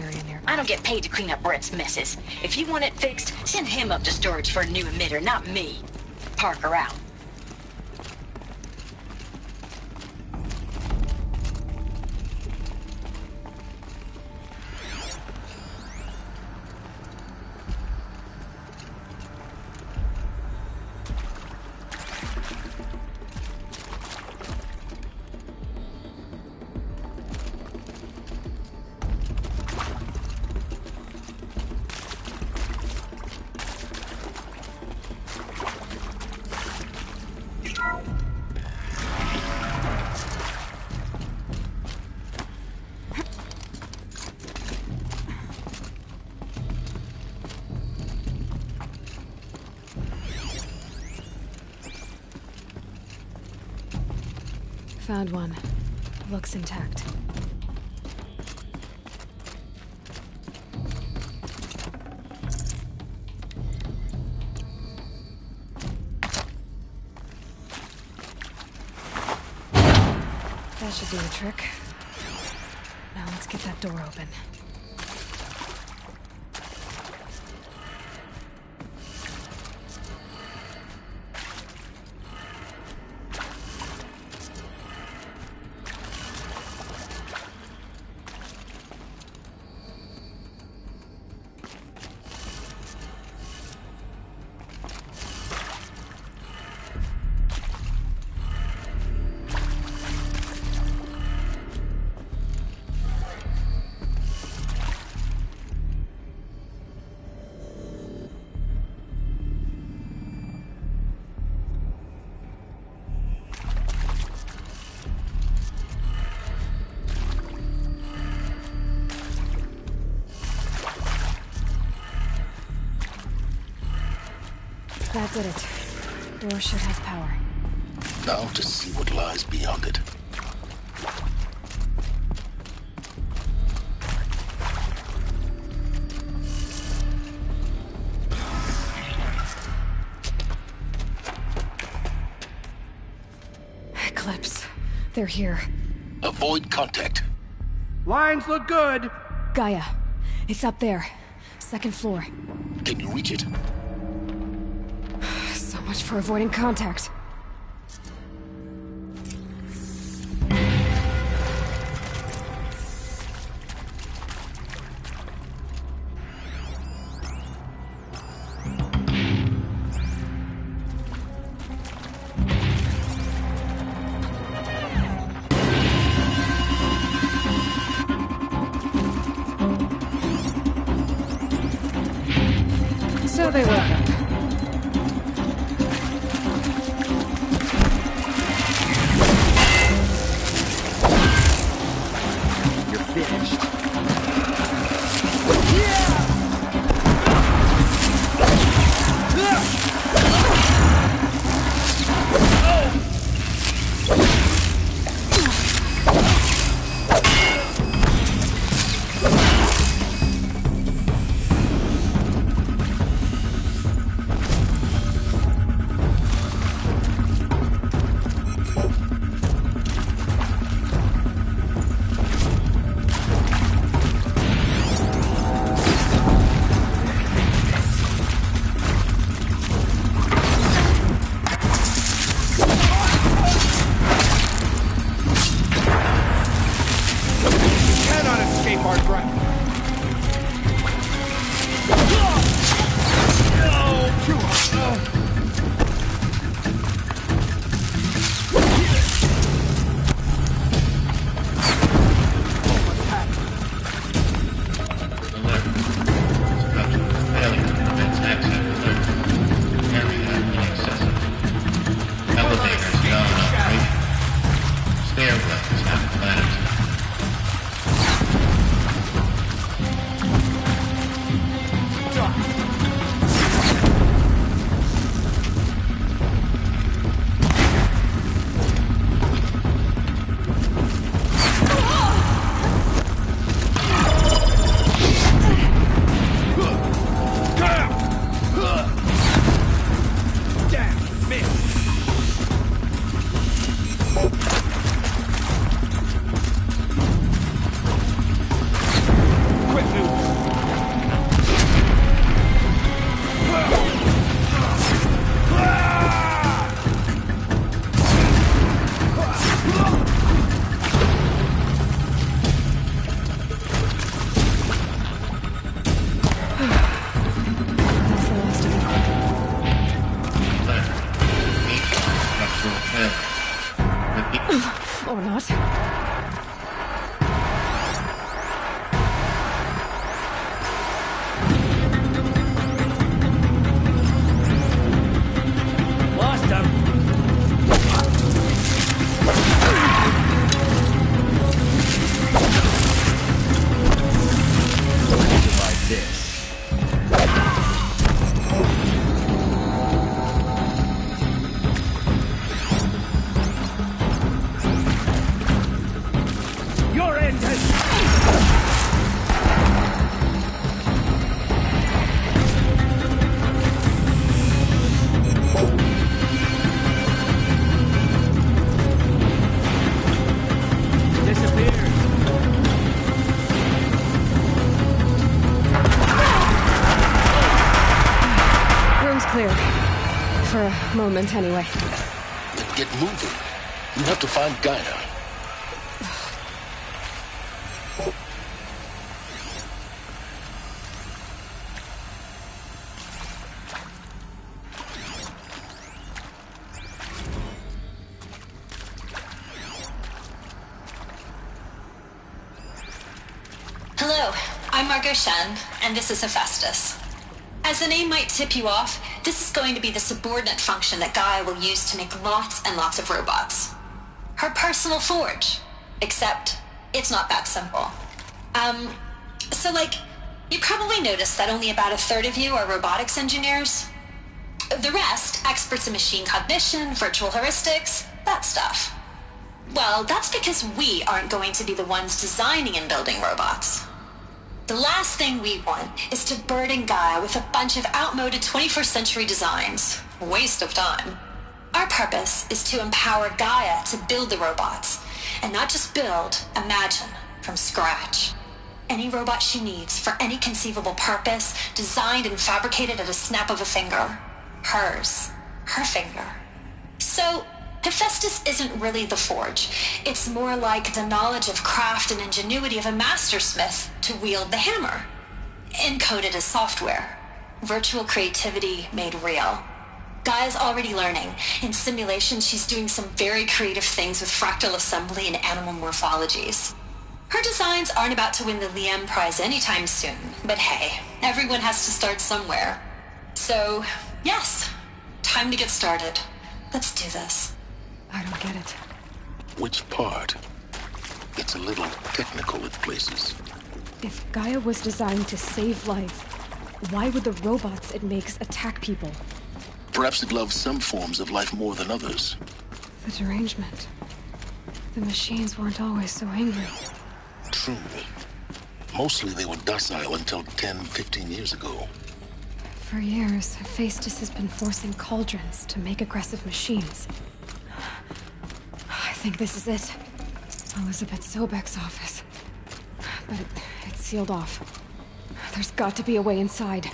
I don't get paid to clean up Brett's messes. If you want it fixed, send him up to storage for a new emitter, not me. Parker out. Found one. Looks intact. That should do the trick. Now let's get that door open. That did it. Door should have power. Now to see what lies beyond it. Eclipse. They're here. Avoid contact. Lines look good. Gaia. It's up there. Second floor. Can you reach it? So much for avoiding contact. So they woke up. a moment, anyway. Then get moving. You have to find Gaia. Hello, I'm Margot Shen, and this is Hephaestus. As the name might tip you off, this is going to be the subordinate function that Gaia will use to make lots and lots of robots. Her personal forge. Except, it's not that simple. You probably noticed that only about a third of you are robotics engineers. The rest, experts in machine cognition, virtual heuristics, that stuff. Well, that's because we aren't going to be the ones designing and building robots. The last thing we want is to burden Gaia with a bunch of outmoded 21st century designs. Waste of time. Our purpose is to empower Gaia to build the robots, and not just build, imagine, from scratch. Any robot she needs for any conceivable purpose, designed and fabricated at a snap of a finger. Hers. Her finger. So, Hephaestus isn't really the forge. It's more like the knowledge of craft and ingenuity of a mastersmith to wield the hammer. Encoded as software. Virtual creativity made real. Gaia's already learning. In simulation, she's doing some very creative things with fractal assembly and animal morphologies. Her designs aren't about to win the Liam Prize anytime soon, but hey, everyone has to start somewhere. So, yes, time to get started. Let's do this. I don't get it. Which part? It's a little technical at places. If Gaia was designed to save life, why would the robots it makes attack people? Perhaps it loves some forms of life more than others. The derangement. The machines weren't always so angry. True. Mostly they were docile until 10, 15 years ago. For years, Hephaestus has been forcing cauldrons to make aggressive machines. I think this is it. Elizabeth Sobek's office. But it's sealed off. There's got to be a way inside.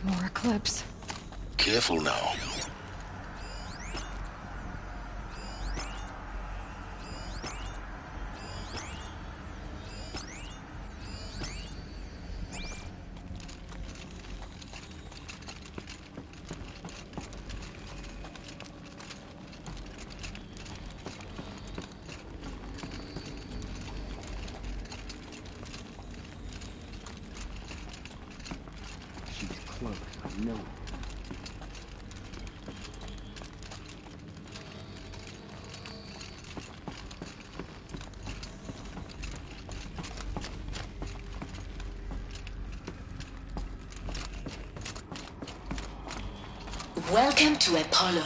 More Eclipse. Careful now. No. Welcome to Apollo,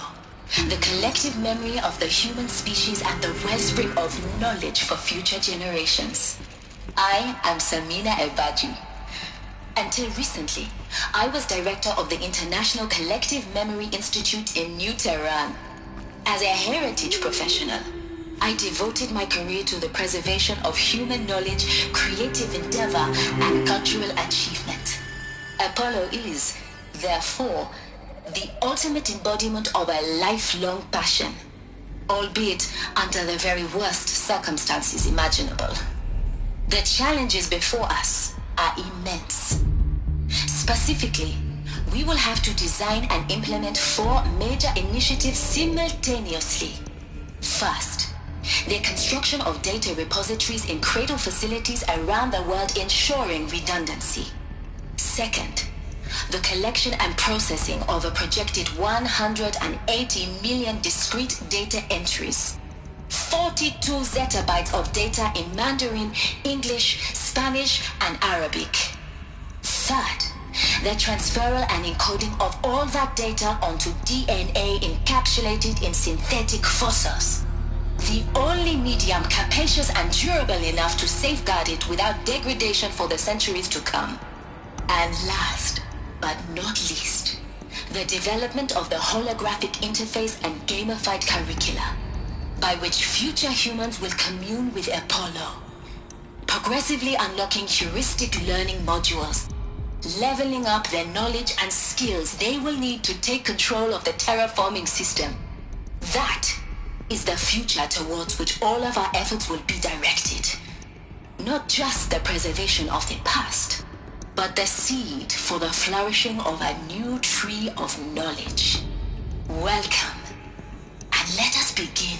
the collective memory of the human species and the wellspring of knowledge for future generations. I am Samina Ebaji. Until recently, I was director of the International Collective Memory Institute in New Tehran. As a heritage professional, I devoted my career to the preservation of human knowledge, creative endeavor, and cultural achievement. Apollo is, therefore, the ultimate embodiment of a lifelong passion, albeit under the very worst circumstances imaginable. The challenges before us are immense. Specifically, we will have to design and implement 4 major initiatives simultaneously. First, the construction of data repositories in cradle facilities around the world, ensuring redundancy. Second, the collection and processing of a projected 180 million discrete data entries. 42 zettabytes of data in Mandarin, English, Spanish, and Arabic. Third, the transferal and encoding of all that data onto DNA encapsulated in synthetic fossils. The only medium capacious and durable enough to safeguard it without degradation for the centuries to come. And last, but not least, the development of the holographic interface and gamified curricula, by which future humans will commune with Apollo, progressively unlocking heuristic learning modules leveling up their knowledge and skills they will need to take control of the terraforming system. That is the future towards which all of our efforts will be directed. Not just the preservation of the past, but the seed for the flourishing of a new tree of knowledge. Welcome, and let us begin.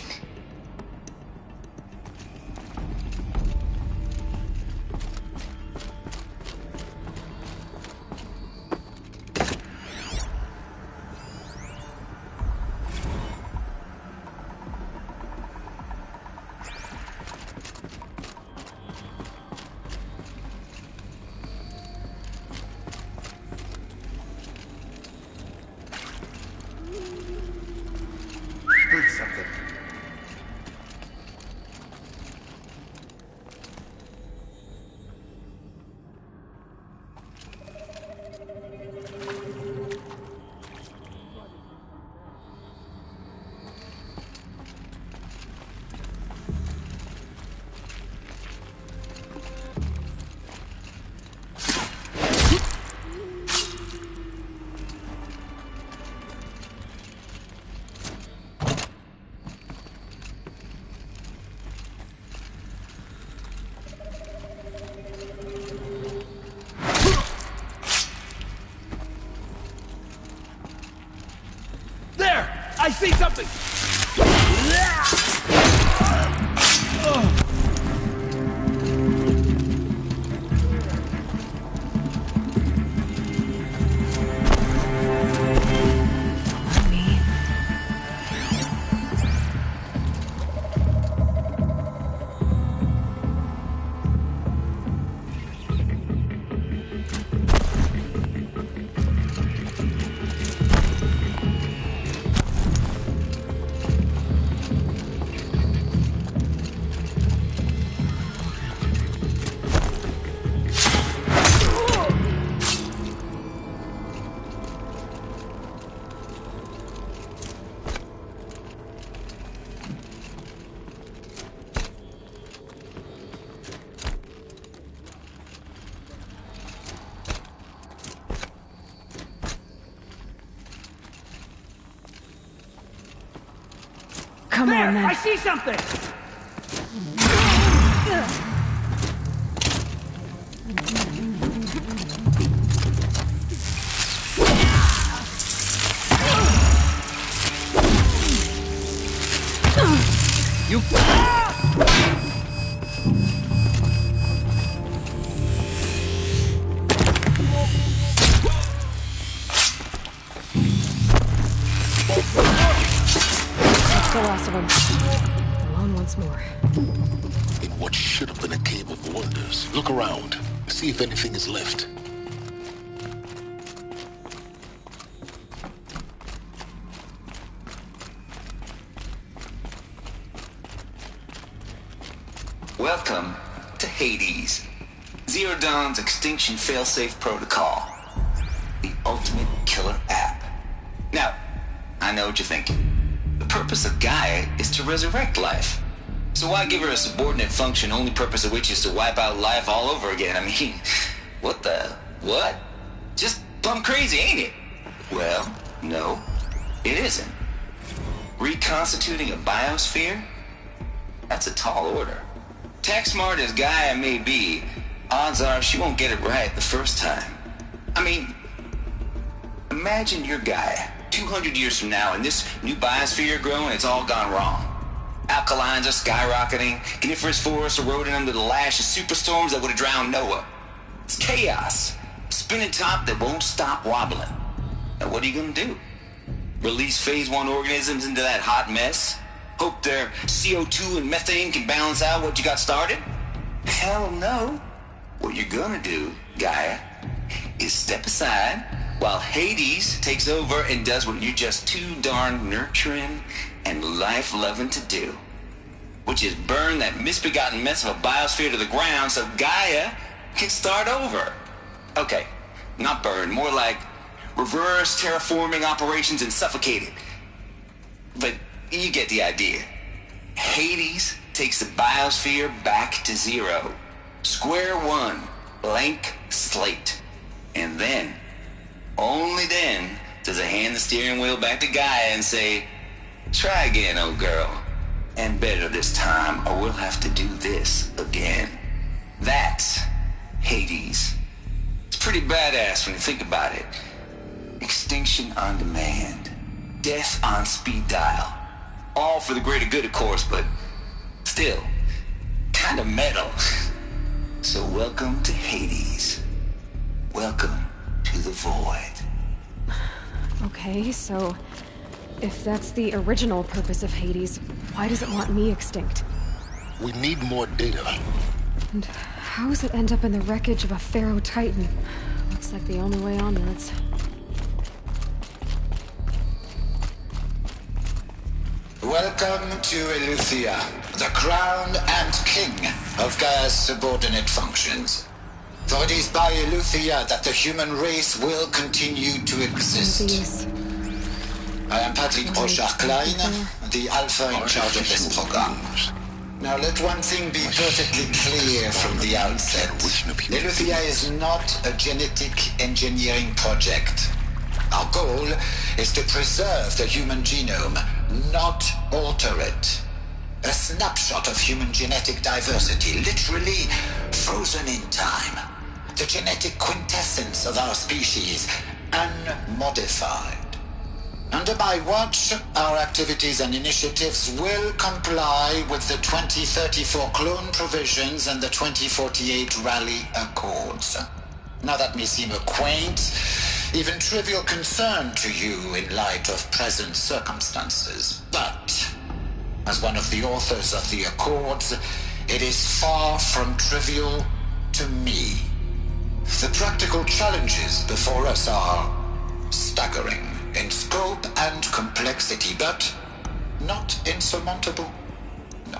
I see something! Come on, then. I see something! You... The last of them. Alone once more. In what should have been a cave of wonders. Look around. See if anything is left. Welcome to Hades. Zero Dawn's extinction failsafe protocol. The ultimate killer app. Now, I know what you're thinking. The purpose of Gaia is to resurrect life. So why give her a subordinate function, only purpose of which is to wipe out life all over again? I mean, what the... what? Just plumb crazy, ain't it? Well, no, it isn't. Reconstituting a biosphere? That's a tall order. Tech smart as Gaia may be, odds are she won't get it right the first time. I mean, imagine you're Gaia. 200 years from now, and this new biosphere growing, it's all gone wrong. Alkalines are skyrocketing, coniferous forests eroding under the lash of superstorms that would have drowned Noah. It's chaos. Spinning top that won't stop wobbling. Now what are you gonna do? Release phase 1 organisms into that hot mess? Hope their CO2 and methane can balance out what you got started? Hell no. What you're gonna do, Gaia, is step aside while Hades takes over and does what you're just too darn nurturing and life-loving to do, which is burn that misbegotten mess of a biosphere to the ground so Gaia can start over. Okay, not burn, more like reverse terraforming operations and suffocate it. But you get the idea. Hades takes the biosphere back to zero. Square one, blank slate. And then, only then, does I hand the steering wheel back to Gaia and say, try again, old girl. And better this time, or we'll have to do this again. That's Hades. It's pretty badass when you think about it. Extinction on demand. Death on speed dial. All for the greater good, of course, but still, kind of metal. So welcome to Hades. Welcome to the void. Okay, so if that's the original purpose of Hades, why does it want me extinct? We need more data. And how does it end up in the wreckage of a Pharaoh Titan? Looks like the only way onwards. Welcome to Eleuthia, the crown and king of Gaia's subordinate functions. For it is by Eleuthia that the human race will continue to exist. I am Patrick Brochard-Klein, the Alpha in charge of this program. Now let one thing be perfectly clear from the outset. Eleuthia is not a genetic engineering project. Our goal is to preserve the human genome, not alter it. A snapshot of human genetic diversity, literally frozen in time. The genetic quintessence of our species, unmodified. Under my watch, our activities and initiatives will comply with the 2034 clone provisions and the 2048 Raleigh Accords. Now that may seem a quaint, even trivial concern to you in light of present circumstances, but as one of the authors of the Accords, it is far from trivial to me. The practical challenges before us are staggering in scope and complexity, but not insurmountable. No.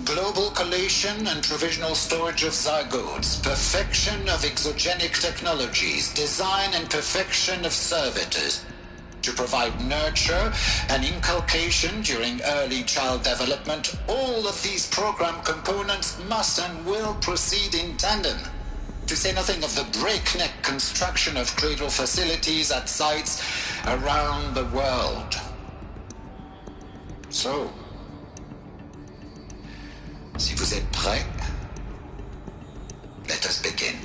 Global collation and provisional storage of zygotes, perfection of exogenic technologies, design and perfection of servitors to provide nurture and inculcation during early child development. All of these program components must and will proceed in tandem. To say nothing of the breakneck construction of cradle facilities at sites around the world. So, si vous êtes prêts, let us begin.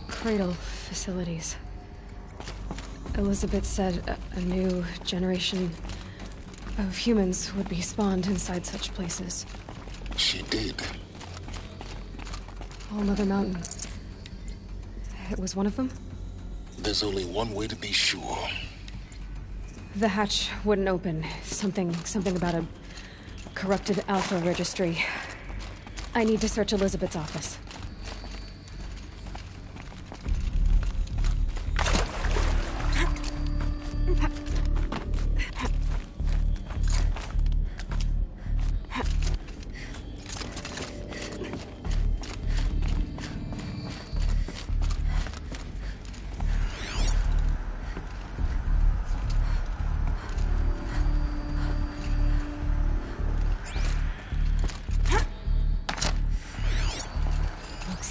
Cradle facilities. Elizabeth said a new generation of humans would be spawned inside such places. She did. All Mother Mountain. It was one of them? There's only one way to be sure. The hatch wouldn't open. Something about a corrupted Alpha registry. I need to search Elizabeth's office.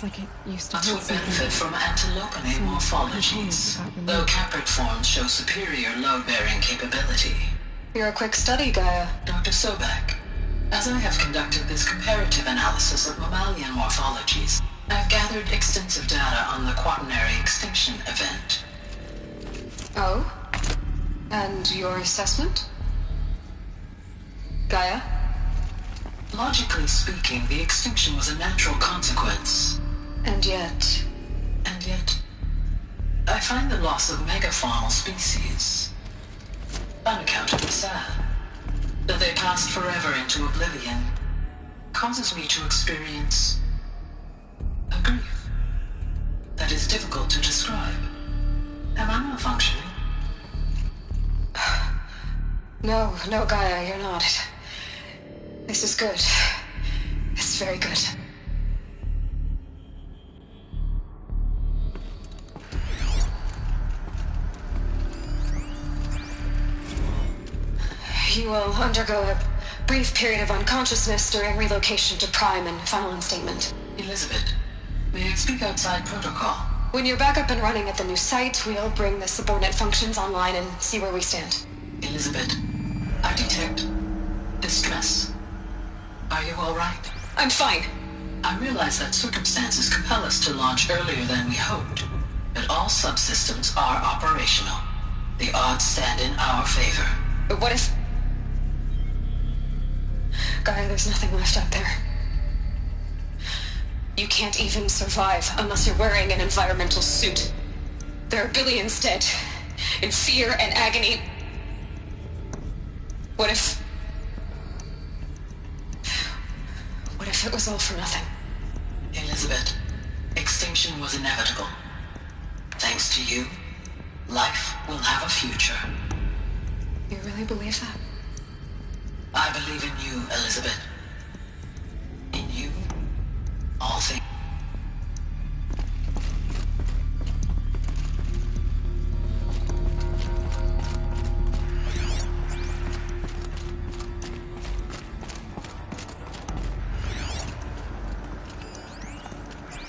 Like it used to But would benefit from antilopinae morphologies, though caprid forms show superior load-bearing capability. You're a quick study, Gaia. Dr. Sobek, as I have conducted this comparative analysis of mammalian morphologies, I've gathered extensive data on the quaternary extinction event. Oh? And your assessment? Gaia? Logically speaking, the extinction was a natural consequence. And yet, I find the loss of megafaunal species unaccountably sad. That they passed forever into oblivion causes me to experience a grief that is difficult to describe. Am I malfunctioning? No, Gaia, you're not. This is good. It's very good. You will undergo a brief period of unconsciousness during relocation to Prime and final instatement. Elizabeth, may I speak outside protocol? When you're back up and running at the new site, we'll bring the subordinate functions online and see where we stand. Elizabeth, I detect distress. Are you all right? I'm fine. I realize that circumstances compel us to launch earlier than we hoped, but all subsystems are operational. The odds stand in our favor. But what if... Gaia, there's nothing left out there. You can't even survive unless you're wearing an environmental suit. There are billions dead, in fear and agony. What if it was all for nothing? Elizabeth, extinction was inevitable. Thanks to you, life will have a future. You really believe that? I believe in you, Elizabeth. In you, all things.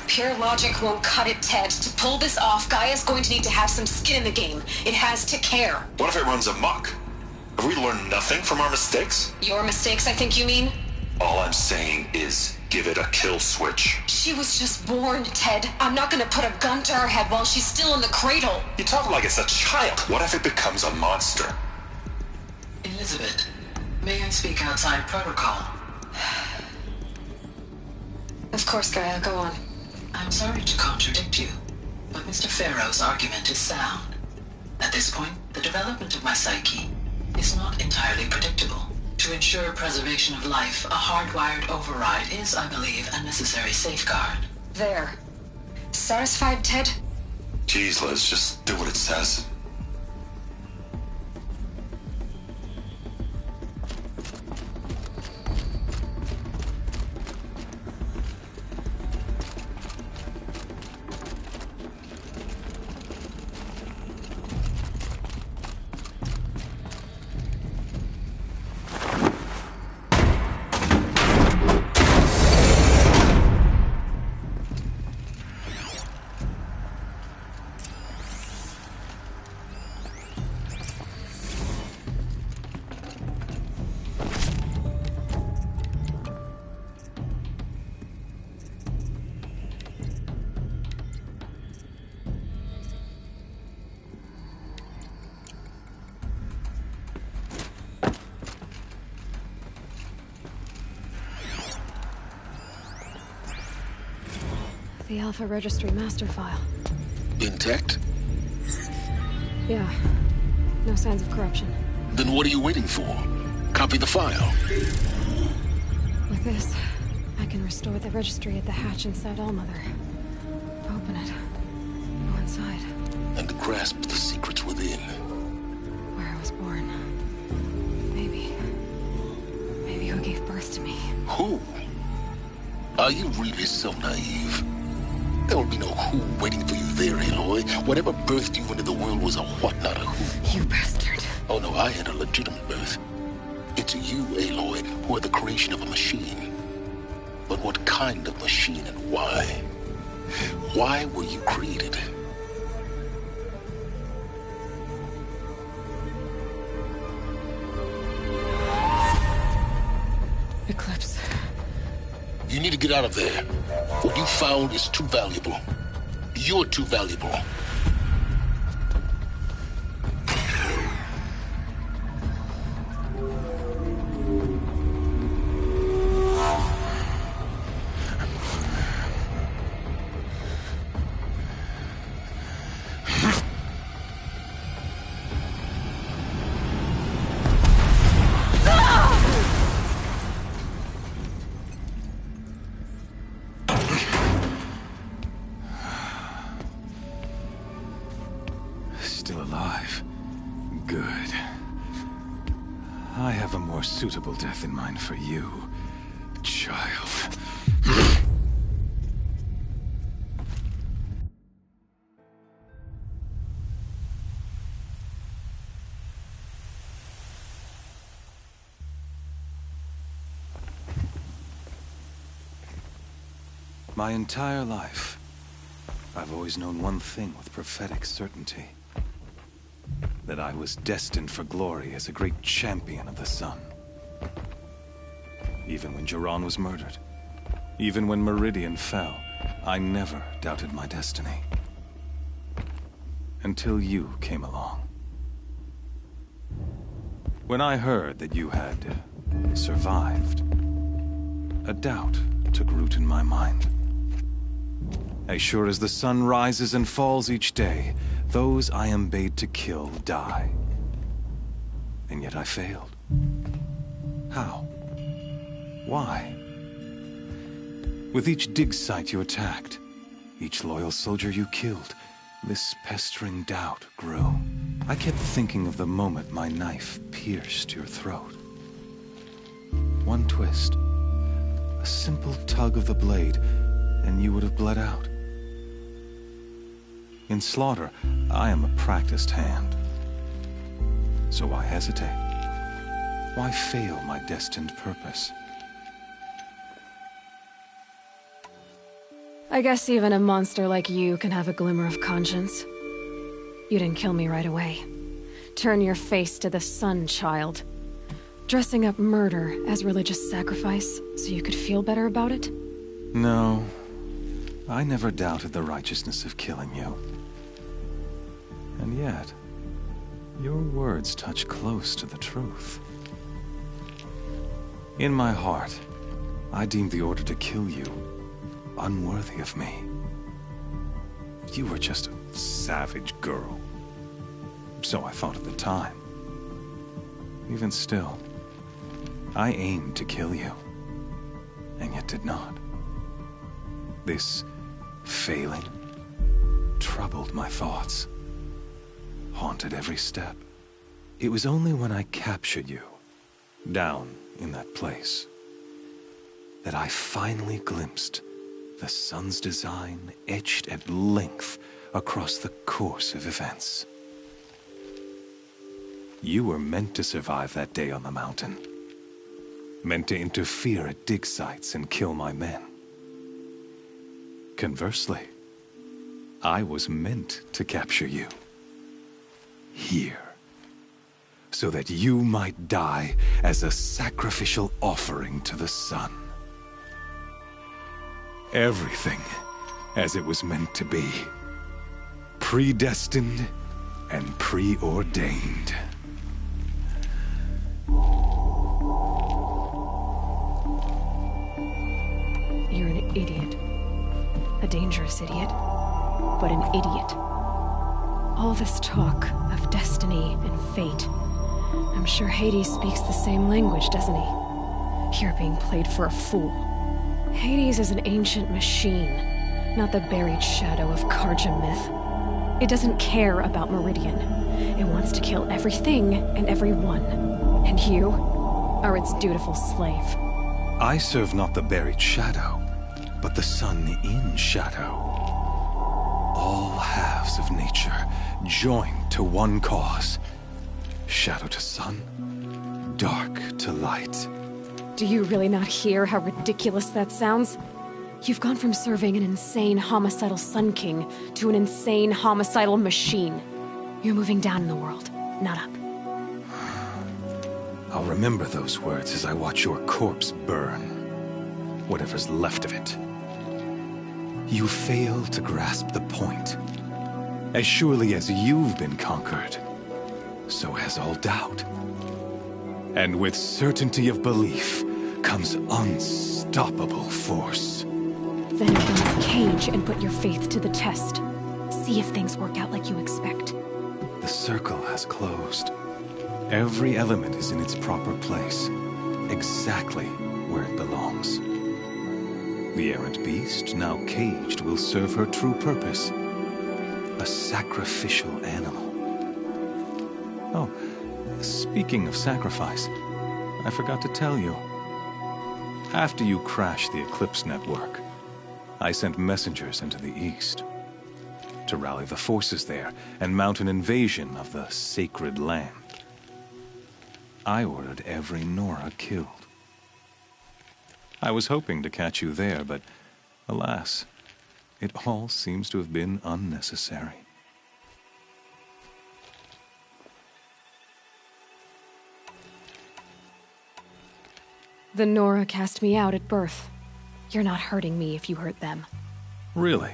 Pure logic won't cut it, Ted. To pull this off, Gaia's going to need to have some skin in the game. It has to care. What if it runs amok? Have we learned nothing from our mistakes? Your mistakes, I think you mean? All I'm saying is give it a kill switch. She was just born, Ted. I'm not gonna put a gun to her head while she's still in the cradle. You talk like it's a child. What if it becomes a monster? Elizabeth, may I speak outside protocol? Of course, Gaia, go on. I'm sorry to contradict you, but Mr. Farrow's argument is sound. At this point, the development of my psyche is not entirely predictable. To ensure preservation of life, a hardwired override is, I believe, a necessary safeguard. There. Satisfied, Ted? Jeez, Liz, just do what it says. The Alpha Registry master file. Intact? Yeah. No signs of corruption. Then what are you waiting for? Copy the file. With this, I can restore the registry at the hatch inside Allmother. Open it. Go inside. And grasp the secrets within. Where I was born. Maybe who gave birth to me. Who? Are you really so naive? There will be no who waiting for you there, Aloy. Whatever birthed you into the world was a what, not a who. You bastard. Oh no, I had a legitimate birth. It's you, Aloy, who are the creation of a machine. But what kind of machine and why? Why were you created? Eclipse. You need to get out of there. What you found is too valuable. You're too valuable. still alive. Good. I have a more suitable death in mind for you, child. My entire life, I've always known one thing with prophetic certainty. That I was destined for glory as a great champion of the sun. Even when Jiran was murdered, even when Meridian fell, I never doubted my destiny. Until you came along. When I heard that you had survived, a doubt took root in my mind. As sure as the sun rises and falls each day, those I am bade to kill die. And yet I failed. How? Why? With each dig site you attacked, each loyal soldier you killed, this pestering doubt grew. I kept thinking of the moment my knife pierced your throat. One twist, a simple tug of the blade, and you would have bled out. In slaughter, I am a practiced hand. So why hesitate? Why fail my destined purpose? I guess even a monster like you can have a glimmer of conscience. You didn't kill me right away. Turn your face to the sun, child. Dressing up murder as religious sacrifice so you could feel better about it? No. I never doubted the righteousness of killing you. And yet, your words touch close to the truth. In my heart, I deemed the order to kill you unworthy of me. You were just a savage girl. So I thought at the time. Even still, I aimed to kill you, and yet did not. This failing troubled my thoughts, haunted every step. It was only when I captured you, down in that place, that I finally glimpsed the sun's design etched at length across the course of events. You were meant to survive that day on the mountain. Meant to interfere at dig sites and kill my men. Conversely, I was meant to capture you. Here. So that you might die as a sacrificial offering to the sun. Everything as it was meant to be. Predestined and preordained. You're an idiot. A dangerous idiot. But an idiot. All this talk of destiny and fate. I'm sure Hades speaks the same language, doesn't he? You're being played for a fool. Hades is an ancient machine, not the buried shadow of Karja myth. It doesn't care about Meridian. It wants to kill everything and everyone. And you are its dutiful slave. I serve not the buried shadow, but the sun in shadow. All halves of nature joined to one cause. Shadow to sun, dark to light. Do you really not hear how ridiculous that sounds? You've gone from serving an insane homicidal Sun King to an insane homicidal machine. You're moving down in the world, not up. I'll remember those words as I watch your corpse burn. Whatever's left of it. You fail to grasp the point. As surely as you've been conquered, so has all doubt. And with certainty of belief comes unstoppable force. Then open this cage and put your faith to the test. See if things work out like you expect. The circle has closed. Every element is in its proper place, exactly where it belongs. The errant beast, now caged, will serve her true purpose. A sacrificial animal, Oh, speaking of sacrifice, I forgot to tell you. After you crashed the Eclipse network, I sent messengers into the east to rally the forces there and mount an invasion of the sacred land. I ordered every Nora killed. I was hoping to catch you there, but alas, it all seems to have been unnecessary. The Nora cast me out at birth. You're not hurting me if you hurt them. Really?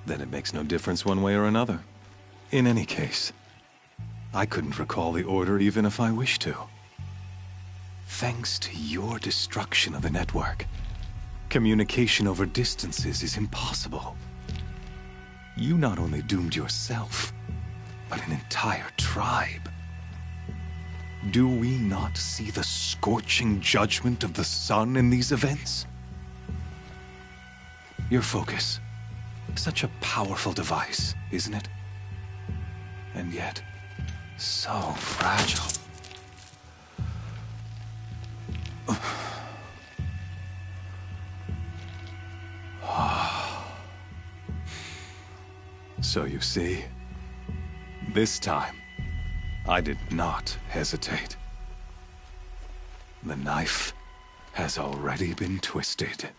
Then it makes no difference one way or another. In any case, I couldn't recall the order even if I wished to. Thanks to your destruction of the network, communication over distances is impossible. You not only doomed yourself, but an entire tribe. Do we not see the scorching judgment of the sun in these events? Your focus. Such a powerful device, isn't it? And yet, so fragile. So you see, this time, I did not hesitate. The knife has already been twisted.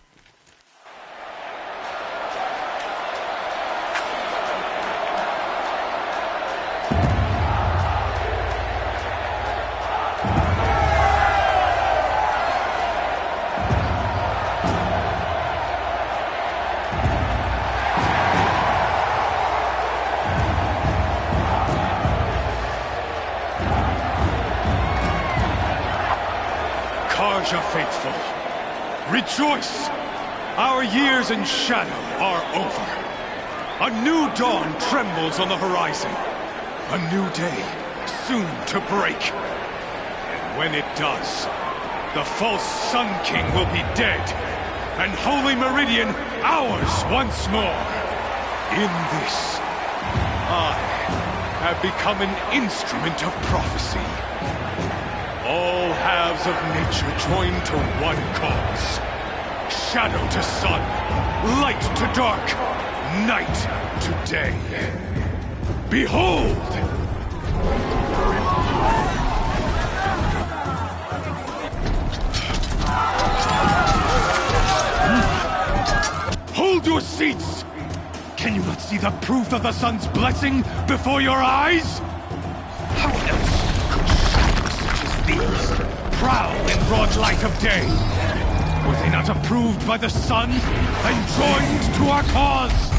Karja faithful, rejoice! Our years in shadow are over. A new dawn trembles on the horizon. A new day soon to break. And when it does, the false Sun King will be dead, and Holy Meridian ours once more. In this, I have become an instrument of prophecy. All halves of nature join to one cause. Shadow to sun, light to dark, night to day. Behold! Hold your seats! Can you not see the proof of the sun's blessing before your eyes? How else could shadows such as these prowl in broad light of day? Were they not approved by the sun and joined to our cause?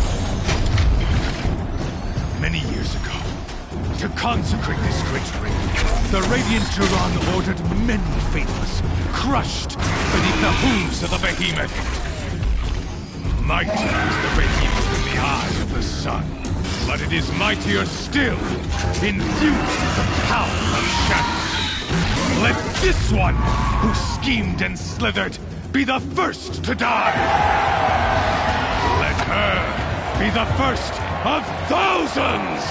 Many years ago, to consecrate this great ring, the Radiant Turan ordered many faithless, crushed beneath the hooves of the behemoth. Mighty is the behemoth in the eye of the sun, but it is mightier still, infused with the power of shadow. Let this one, who schemed and slithered, be the first to die! Let her be the first of thousands!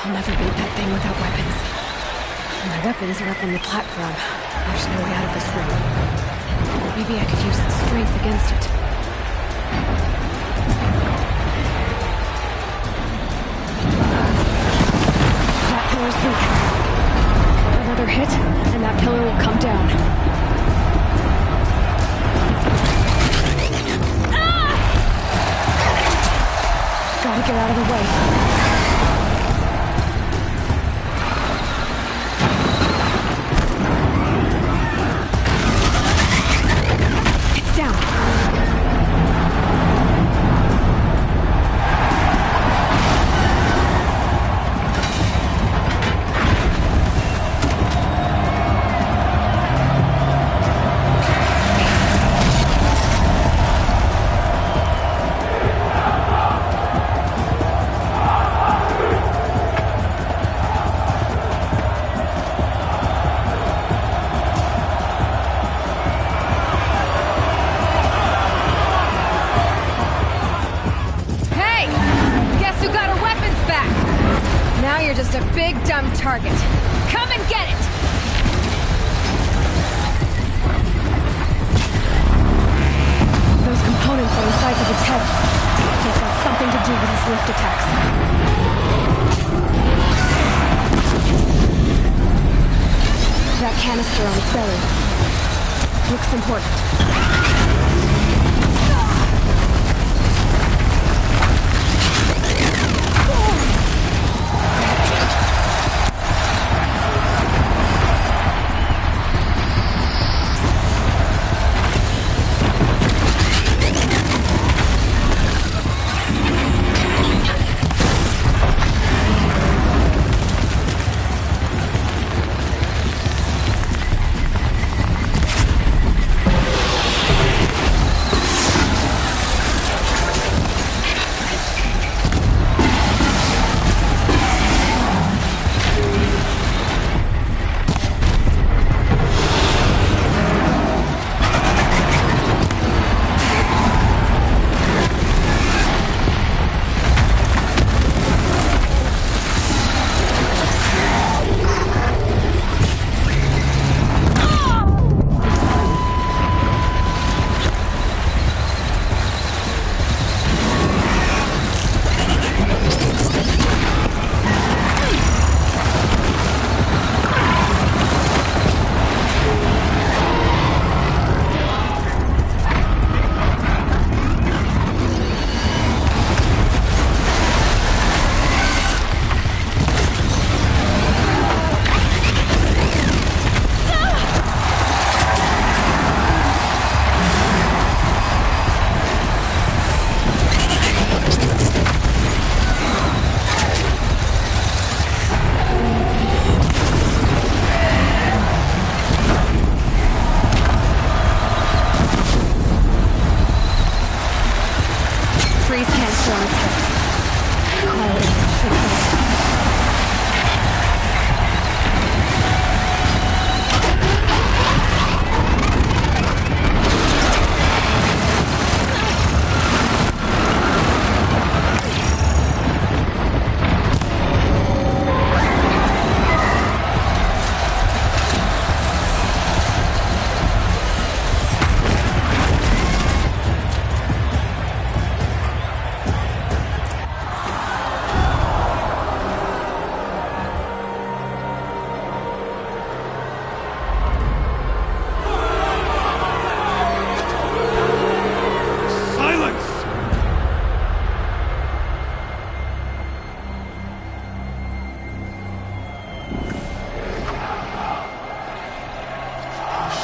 I'll never beat that thing without weapons. My weapons are up on the platform. There's no way out of this room. Maybe I could use its strength against it. That pillar's weak. Another hit, and that pillar will come down. Ah! Gotta get out of the way. a big, dumb target. Come and get it! Those components on the sides of its head. They've got something to do with his lift attacks. That canister on its belly. Looks important.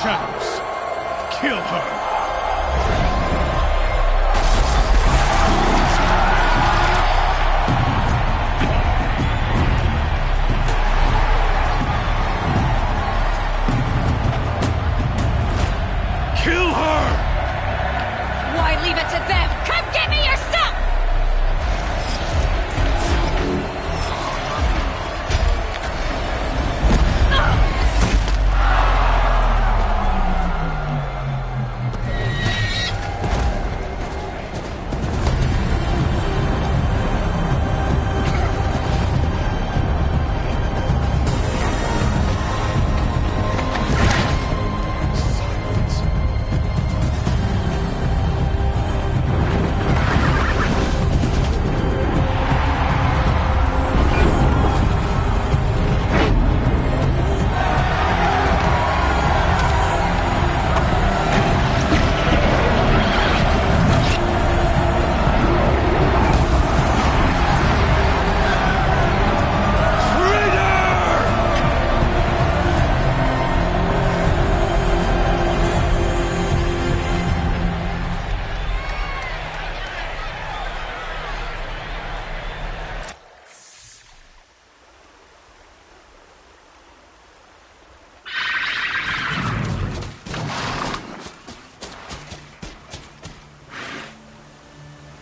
Shadows. Kill her. Kill her! Why leave it to them? Come get me yourself!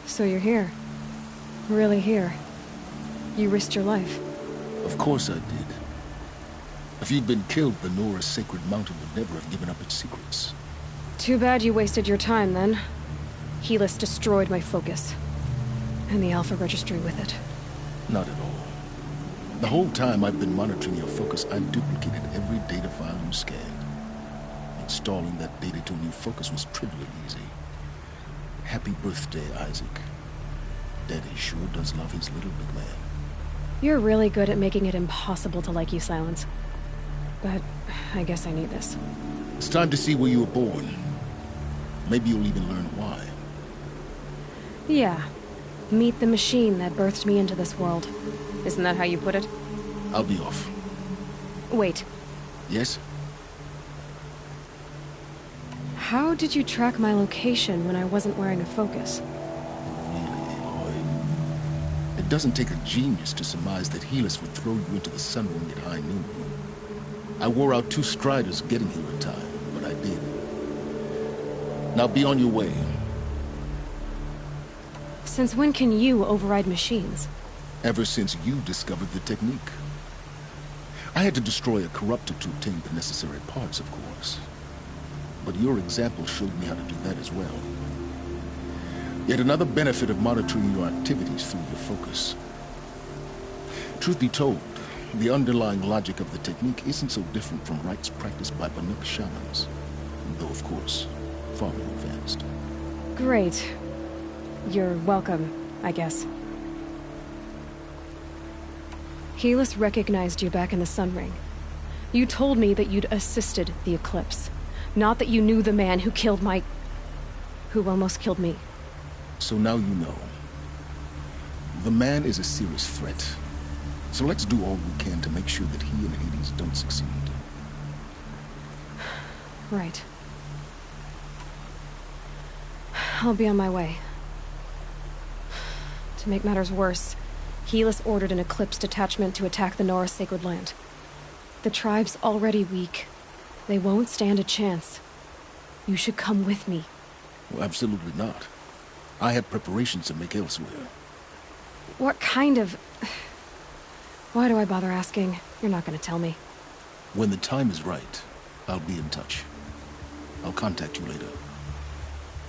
So you're here. Really here. You risked your life. Of course I did. If you'd been killed, the Nora Sacred Mountain would never have given up its secrets. Too bad you wasted your time, then. Helis destroyed my focus. And the Alpha Registry with it. Not at all. The whole time I've been monitoring your focus, I've duplicated every data file you scanned. Installing that data to a new focus was trivially easy. Happy birthday, Isaac. Daddy sure does love his little big man. You're really good at making it impossible to like you, Silence. But I guess I need this. It's time to see where you were born. Maybe you'll even learn why. Yeah. Meet the machine that birthed me into this world. Isn't that how you put it? I'll be off. Wait. Yes? How did you track my location when I wasn't wearing a focus? It doesn't take a genius to surmise that Helis would throw you into the Sun Ring at high noon. I wore out 2 striders getting here in time, but I did. Now be on your way. Since when can you override machines? Ever since you discovered the technique. I had to destroy a corruptor to obtain the necessary parts, of course. But your example showed me how to do that as well. Yet another benefit of monitoring your activities through your focus. Truth be told, the underlying logic of the technique isn't so different from rites practiced by Banuk shamans, though of course, far more advanced. Great. You're welcome, I guess. Helis recognized you back in the Sun Ring. You told me that you'd assisted the Eclipse, not that you knew the man who killed who almost killed me. So now you know. The man is a serious threat. So let's do all we can to make sure that he and Hades don't succeed. Right. I'll be on my way. To make matters worse, Helis ordered an Eclipse detachment to attack the Nora Sacred Land. The tribe's already weak. They won't stand a chance. You should come with me. Well, absolutely not. I have preparations to make elsewhere. What kind of... Why do I bother asking? You're not gonna tell me. When the time is right, I'll be in touch. I'll contact you later.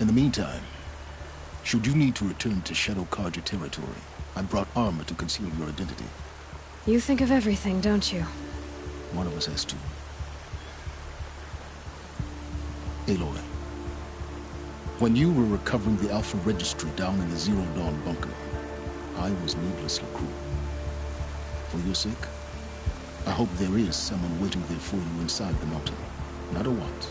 In the meantime, should you need to return to Shadow Carja territory, I brought armor to conceal your identity. You think of everything, don't you? One of us has to. Aloy, when you were recovering the Alpha Registry down in the Zero Dawn bunker, I was needlessly cruel. For your sake, I hope there is someone waiting there for you inside the mountain. Not a what,